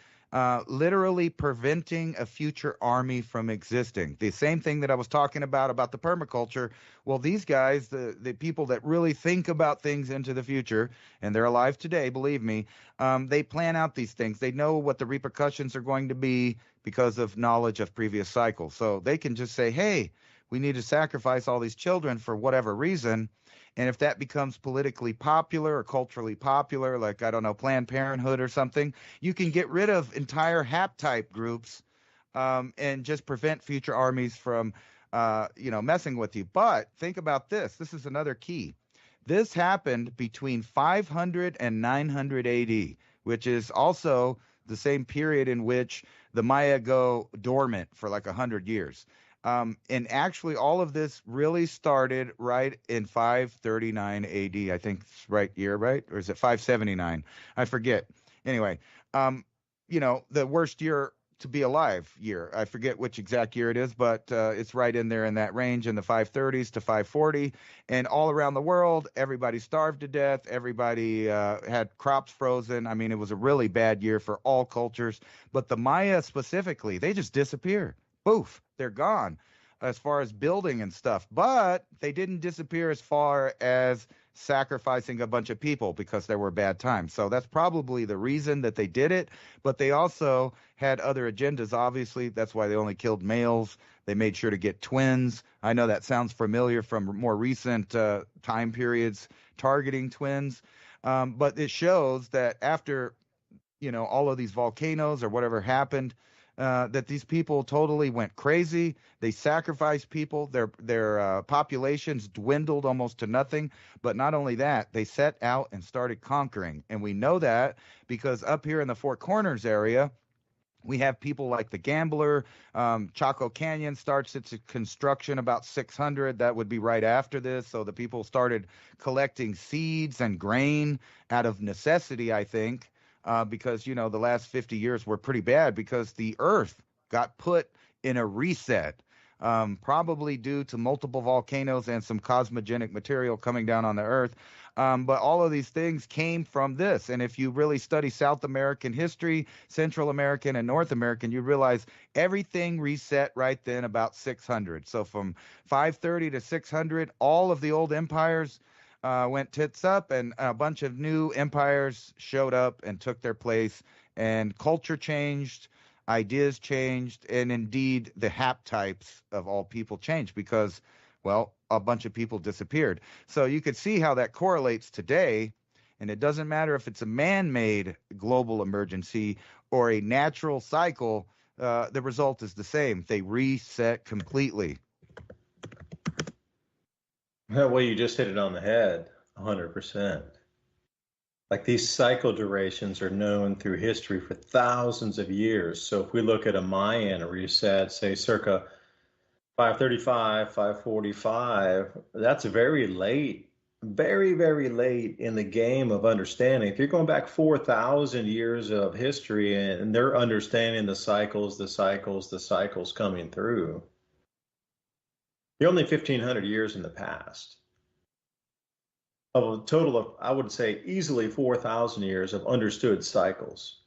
literally preventing a future army from existing. The same thing that I was talking about the permaculture. Well, these guys, the people that really think about things into the future, and they're alive today, believe me, they plan out these things. They know what the repercussions are going to be because of knowledge of previous cycles. So they can just say, hey, we need to sacrifice all these children for whatever reason. And if that becomes politically popular or culturally popular, like, I don't know, Planned Parenthood or something, you can get rid of entire HAP-type groups and just prevent future armies from, messing with you. But think about this. This is another key. This happened between 500 and 900 AD, which is also the same period in which the Maya go dormant for like 100 years. And actually, all of this really started right in 539 AD. I think it's right year, right? Or is it 579? I forget. Anyway, the worst year to be alive year. I forget which exact year it is, but it's right in there in that range in the 530s to 540. And all around the world, everybody starved to death. Everybody had crops frozen. I mean, it was a really bad year for all cultures. But the Maya specifically, they just disappear. Poof, they're gone as far as building and stuff. But they didn't disappear as far as sacrificing a bunch of people because there were bad times. So that's probably the reason that they did it. But they also had other agendas, obviously. That's why they only killed males. They made sure to get twins. I know that sounds familiar from more recent time periods targeting twins. But it shows that after, all of these volcanoes or whatever happened, that these people totally went crazy. They sacrificed people. Their populations dwindled almost to nothing. But not only that, they set out and started conquering. And we know that because up here in the Four Corners area, we have people like the Gambler. Chaco Canyon starts its construction about 600. That would be right after this. So the people started collecting seeds and grain out of necessity, I think. Because, the last 50 years were pretty bad because the earth got put in a reset, probably due to multiple volcanoes and some cosmogenic material coming down on the earth. But all of these things came from this. And if you really study South American history, Central American and North American, you realize everything reset right then about 600. So from 530 to 600, all of the old empires went tits up, and a bunch of new empires showed up and took their place, and culture changed, ideas changed, and indeed the hap types of all people changed because, well, a bunch of people disappeared. So you could see how that correlates today, and it doesn't matter if it's a man-made global emergency or a natural cycle, the result is the same. They reset completely. Well, you just hit it on the head, 100%. Like, these cycle durations are known through history for thousands of years. So if we look at a Mayan reset, say circa 535, 545, that's very late very, very late in the game of understanding. If you're going back 4,000 years of history and they're understanding the cycles, the cycles coming through, you're only 1,500 years in the past. Of a total of, I would say, easily 4,000 years of understood cycles.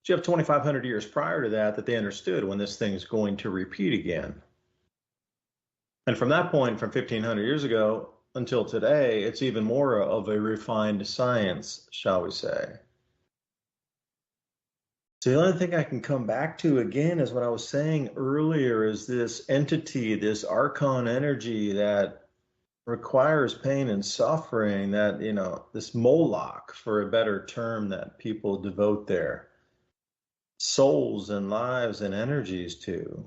So you have 2,500 years prior to that they understood when this thing's going to repeat again. And from that point, from 1,500 years ago until today, it's even more of a refined science, shall we say. So the only thing I can come back to again is what I was saying earlier, is this entity, this archon energy that requires pain and suffering, that, you know, this Moloch, for a better term, that people devote their souls and lives and energies to,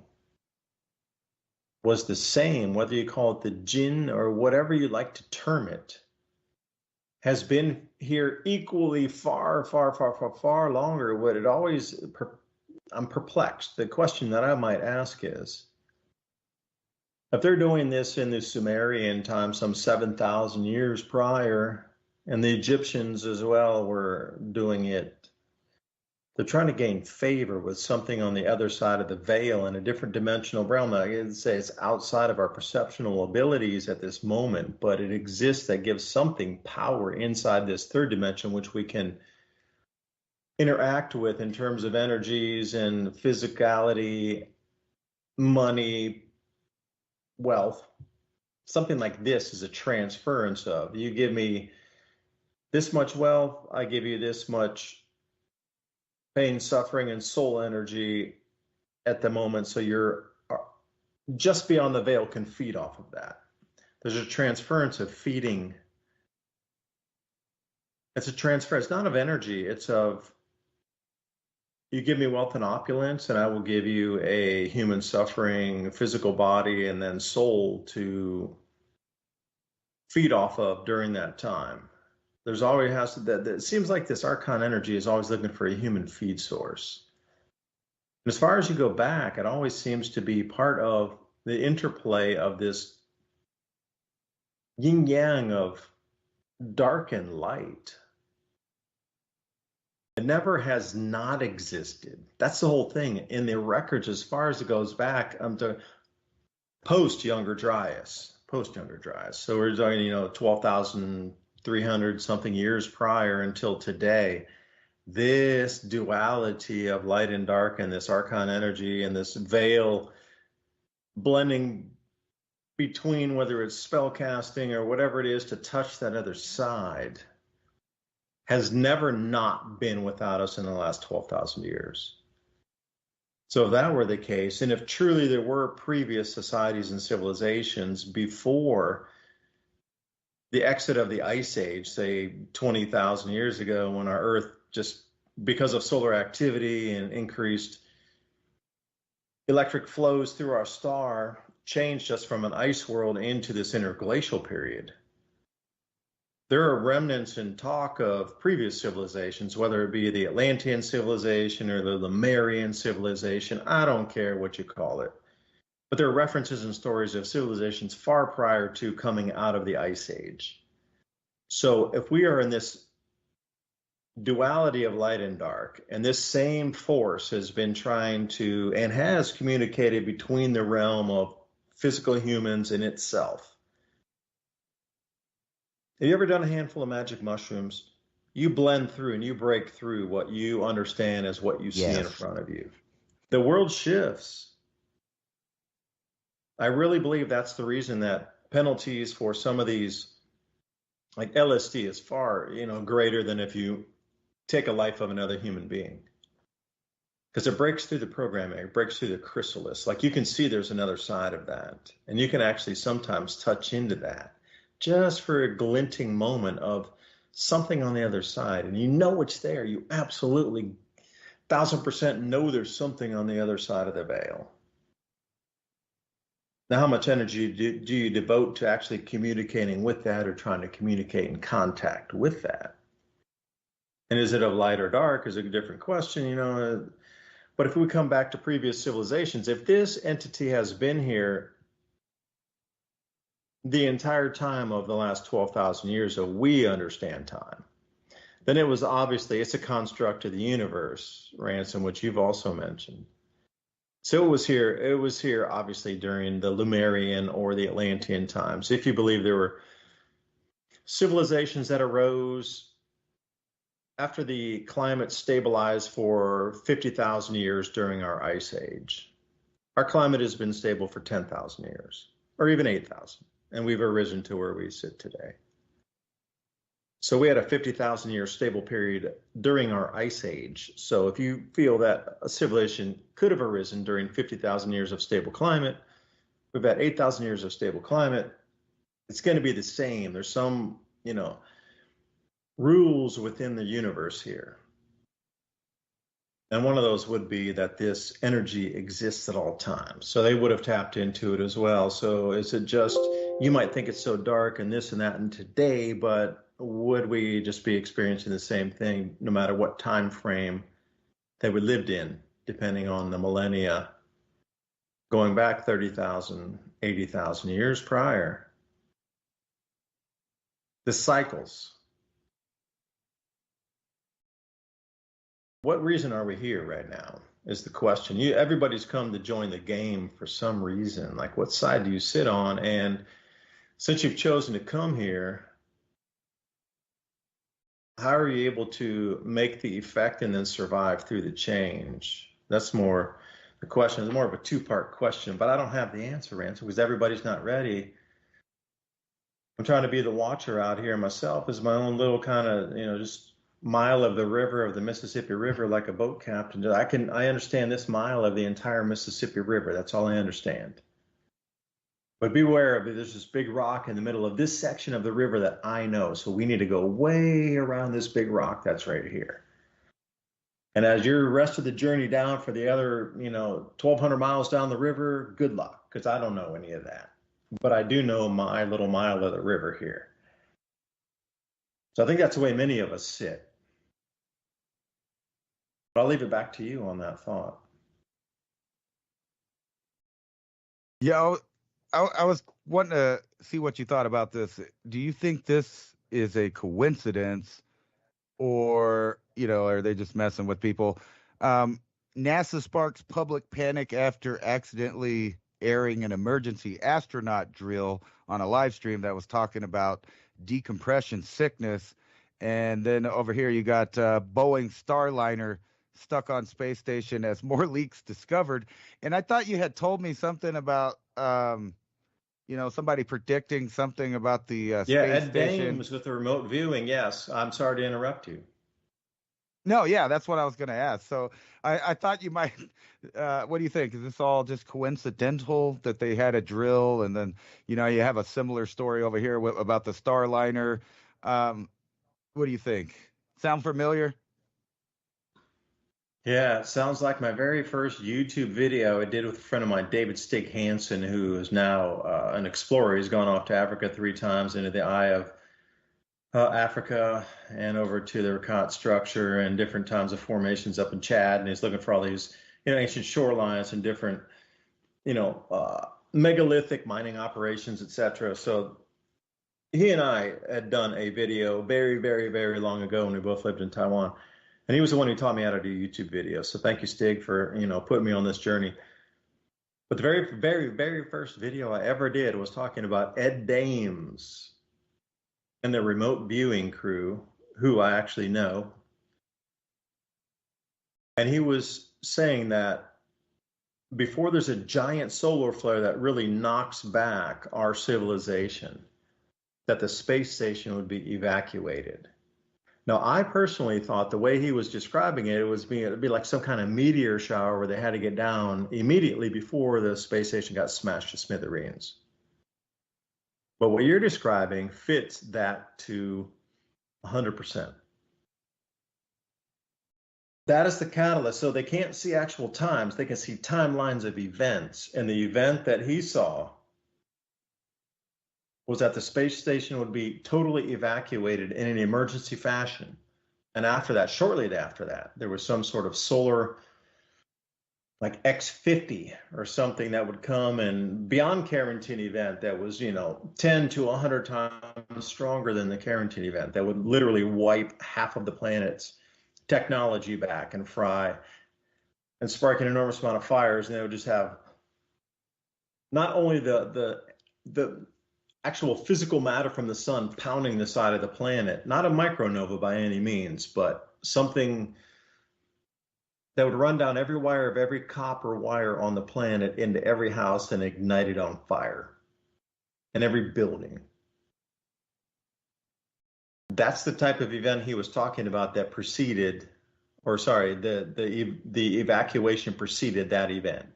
was the same, whether you call it the jinn or whatever you like to term it, has been here equally far, far, far, far, far longer. What it always, I'm perplexed. The question that I might ask is, if they're doing this in the Sumerian time, some 7,000 years prior, and the Egyptians as well were doing it, they're trying to gain favor with something on the other side of the veil in a different dimensional realm. I'd say it's outside of our perceptual abilities at this moment, but it exists, that gives something power inside this third dimension, which we can interact with in terms of energies and physicality, money, wealth. Something like this is a transference of, you give me this much wealth, I give you this much pain, suffering, and soul energy at the moment. So you're just beyond the veil can feed off of that. There's a transference of feeding. It's a transfer. It's not of energy. It's of, you give me wealth and opulence, and I will give you a human suffering, physical body, and then soul to feed off of during that time. There's always has to, that it seems like this archon energy is always looking for a human feed source. And as far as you go back, it always seems to be part of the interplay of this yin yang of dark and light. It never has not existed. That's the whole thing in the records, as far as it goes back to post Younger Dryas. So we're talking, 12,300 something years prior until today. This duality of light and dark, and this archon energy, and this veil blending between, whether it's spell casting or whatever it is to touch that other side, has never not been without us in the last 12,000 years. So if that were the case, and if truly there were previous societies and civilizations before the exit of the Ice Age, say 20,000 years ago, when our Earth, just because of solar activity and increased electric flows through our star, changed just from an ice world into this interglacial period. There are remnants in talk of previous civilizations, whether it be the Atlantean civilization or the Lemurian civilization, I don't care what you call it. But there are references and stories of civilizations far prior to coming out of the Ice Age. So if we are in this duality of light and dark, and this same force has been trying to, and has communicated between the realm of physical humans and itself. Have you ever done a handful of magic mushrooms? You blend through and you break through what you understand as what you see in front of you. The world shifts. I really believe that's the reason that penalties for some of these, like LSD, is far, greater than if you take a life of another human being. Because it breaks through the programming, it breaks through the chrysalis. Like, you can see there's another side of that. And you can actually sometimes touch into that just for a glinting moment of something on the other side. And you know it's there. You absolutely 1,000% know there's something on the other side of the veil. Now, how much energy do you devote to actually communicating with that, or trying to communicate in contact with that? And is it of light or dark is a different question, But if we come back to previous civilizations, if this entity has been here the entire time of the last 12,000 years that we understand time. Then it was obviously, it's a construct of the universe, Ransom, which you've also mentioned. So it was here obviously during the Lemurian or the Atlantean times. If you believe there were civilizations that arose after the climate stabilized for 50,000 years during our ice age. Our climate has been stable for 10,000 years, or even 8,000, and we've arisen to where we sit today. So we had a 50,000 year stable period during our ice age. So if you feel that a civilization could have arisen during 50,000 years of stable climate, we've had 8,000 years of stable climate. It's going to be the same. There's some, rules within the universe here. And one of those would be that this energy exists at all times. So they would have tapped into it as well. So is it just, you might think it's so dark and this and that and today, but would we just be experiencing the same thing no matter what time frame that we lived in, depending on the millennia, going back 30,000, 80,000 years prior? The cycles. What reason are we here right now is the question. Everybody's come to join the game for some reason. Like, what side do you sit on? And since you've chosen to come here, how are you able to make the effect and then survive through the change? That's more the question. It's more of a two-part question, but I don't have the answer, because everybody's not ready. I'm trying to be the watcher out here myself as my own little kind of, just mile of the river, of the Mississippi River, like a boat captain. I understand this mile of the entire Mississippi River. That's all I understand. But beware of it. There's this big rock in the middle of this section of the river that I know. So we need to go way around this big rock that's right here. And as your rest of the journey down for the other, 1,200 miles down the river, good luck, because I don't know any of that. But I do know my little mile of the river here. So I think that's the way many of us sit. But I'll leave it back to you on that thought. Yeah, I was wanting to see what you thought about this. Do you think this is a coincidence, or, are they just messing with people? NASA sparks public panic after accidentally airing an emergency astronaut drill on a live stream that was talking about decompression sickness. And then over here, you got Boeing Starliner stuck on space station as more leaks discovered. And I thought you had told me something about, somebody predicting something about the space Ed station. Dames with the remote viewing. Yes, I'm sorry to interrupt you. No, yeah, that's what I was going to ask. So I thought you might. What do you think? Is this all just coincidental that they had a drill, and then you have a similar story over here about the Starliner? What do you think? Sound familiar? Yeah, it sounds like my very first YouTube video I did with a friend of mine, David Stig Hansen, who is now an explorer. He's gone off to Africa 3 times, into the eye of Africa and over to the Rakat structure and different times of formations up in Chad. And he's looking for all these, ancient shorelines and different, megalithic mining operations, etc. So he and I had done a video very, very, very long ago when we both lived in Taiwan. And he was the one who taught me how to do YouTube videos. So thank you, Stig, for, putting me on this journey. But the very, very, very first video I ever did was talking about Ed Dames and the remote viewing crew, who I actually know. And he was saying that before there's a giant solar flare that really knocks back our civilization, that the space station would be evacuated. Now, I personally thought the way he was describing it, it'd be like some kind of meteor shower where they had to get down immediately before the space station got smashed to smithereens. But what you're describing fits that to 100%. That is the catalyst. So they can't see actual times. They can see timelines of events. And the event that he saw was that the space station would be totally evacuated in an emergency fashion. And after that, shortly after that, there was some sort of solar like X50 or something that would come and beyond Carrington event that was, 10 to 100 times stronger than the Carrington event that would literally wipe half of the planet's technology back and fry and spark an enormous amount of fires. And they would just have not only the actual physical matter from the sun pounding the side of the planet, not a micronova by any means, but something that would run down every wire of every copper wire on the planet into every house and ignite it on fire, and every building. That's the type of event he was talking about that preceded, or sorry, the evacuation preceded that event.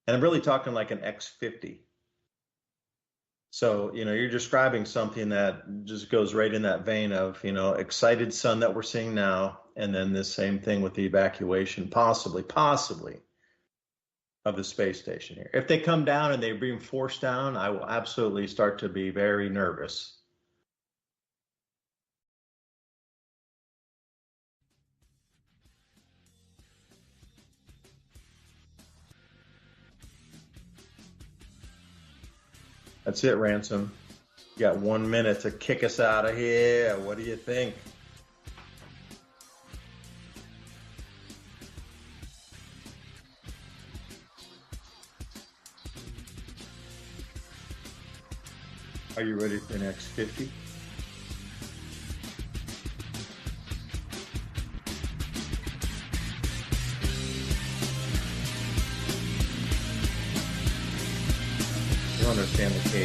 And I'm really talking like an X50. So, you're describing something that just goes right in that vein of, excited sun that we're seeing now, and then this same thing with the evacuation, possibly, of the space station here. If they come down and they're being forced down, I will absolutely start to be very nervous. That's it, Ransom. You got 1 minute to kick us out of here. What do you think? Are you ready for the next 50? You don't understand the case.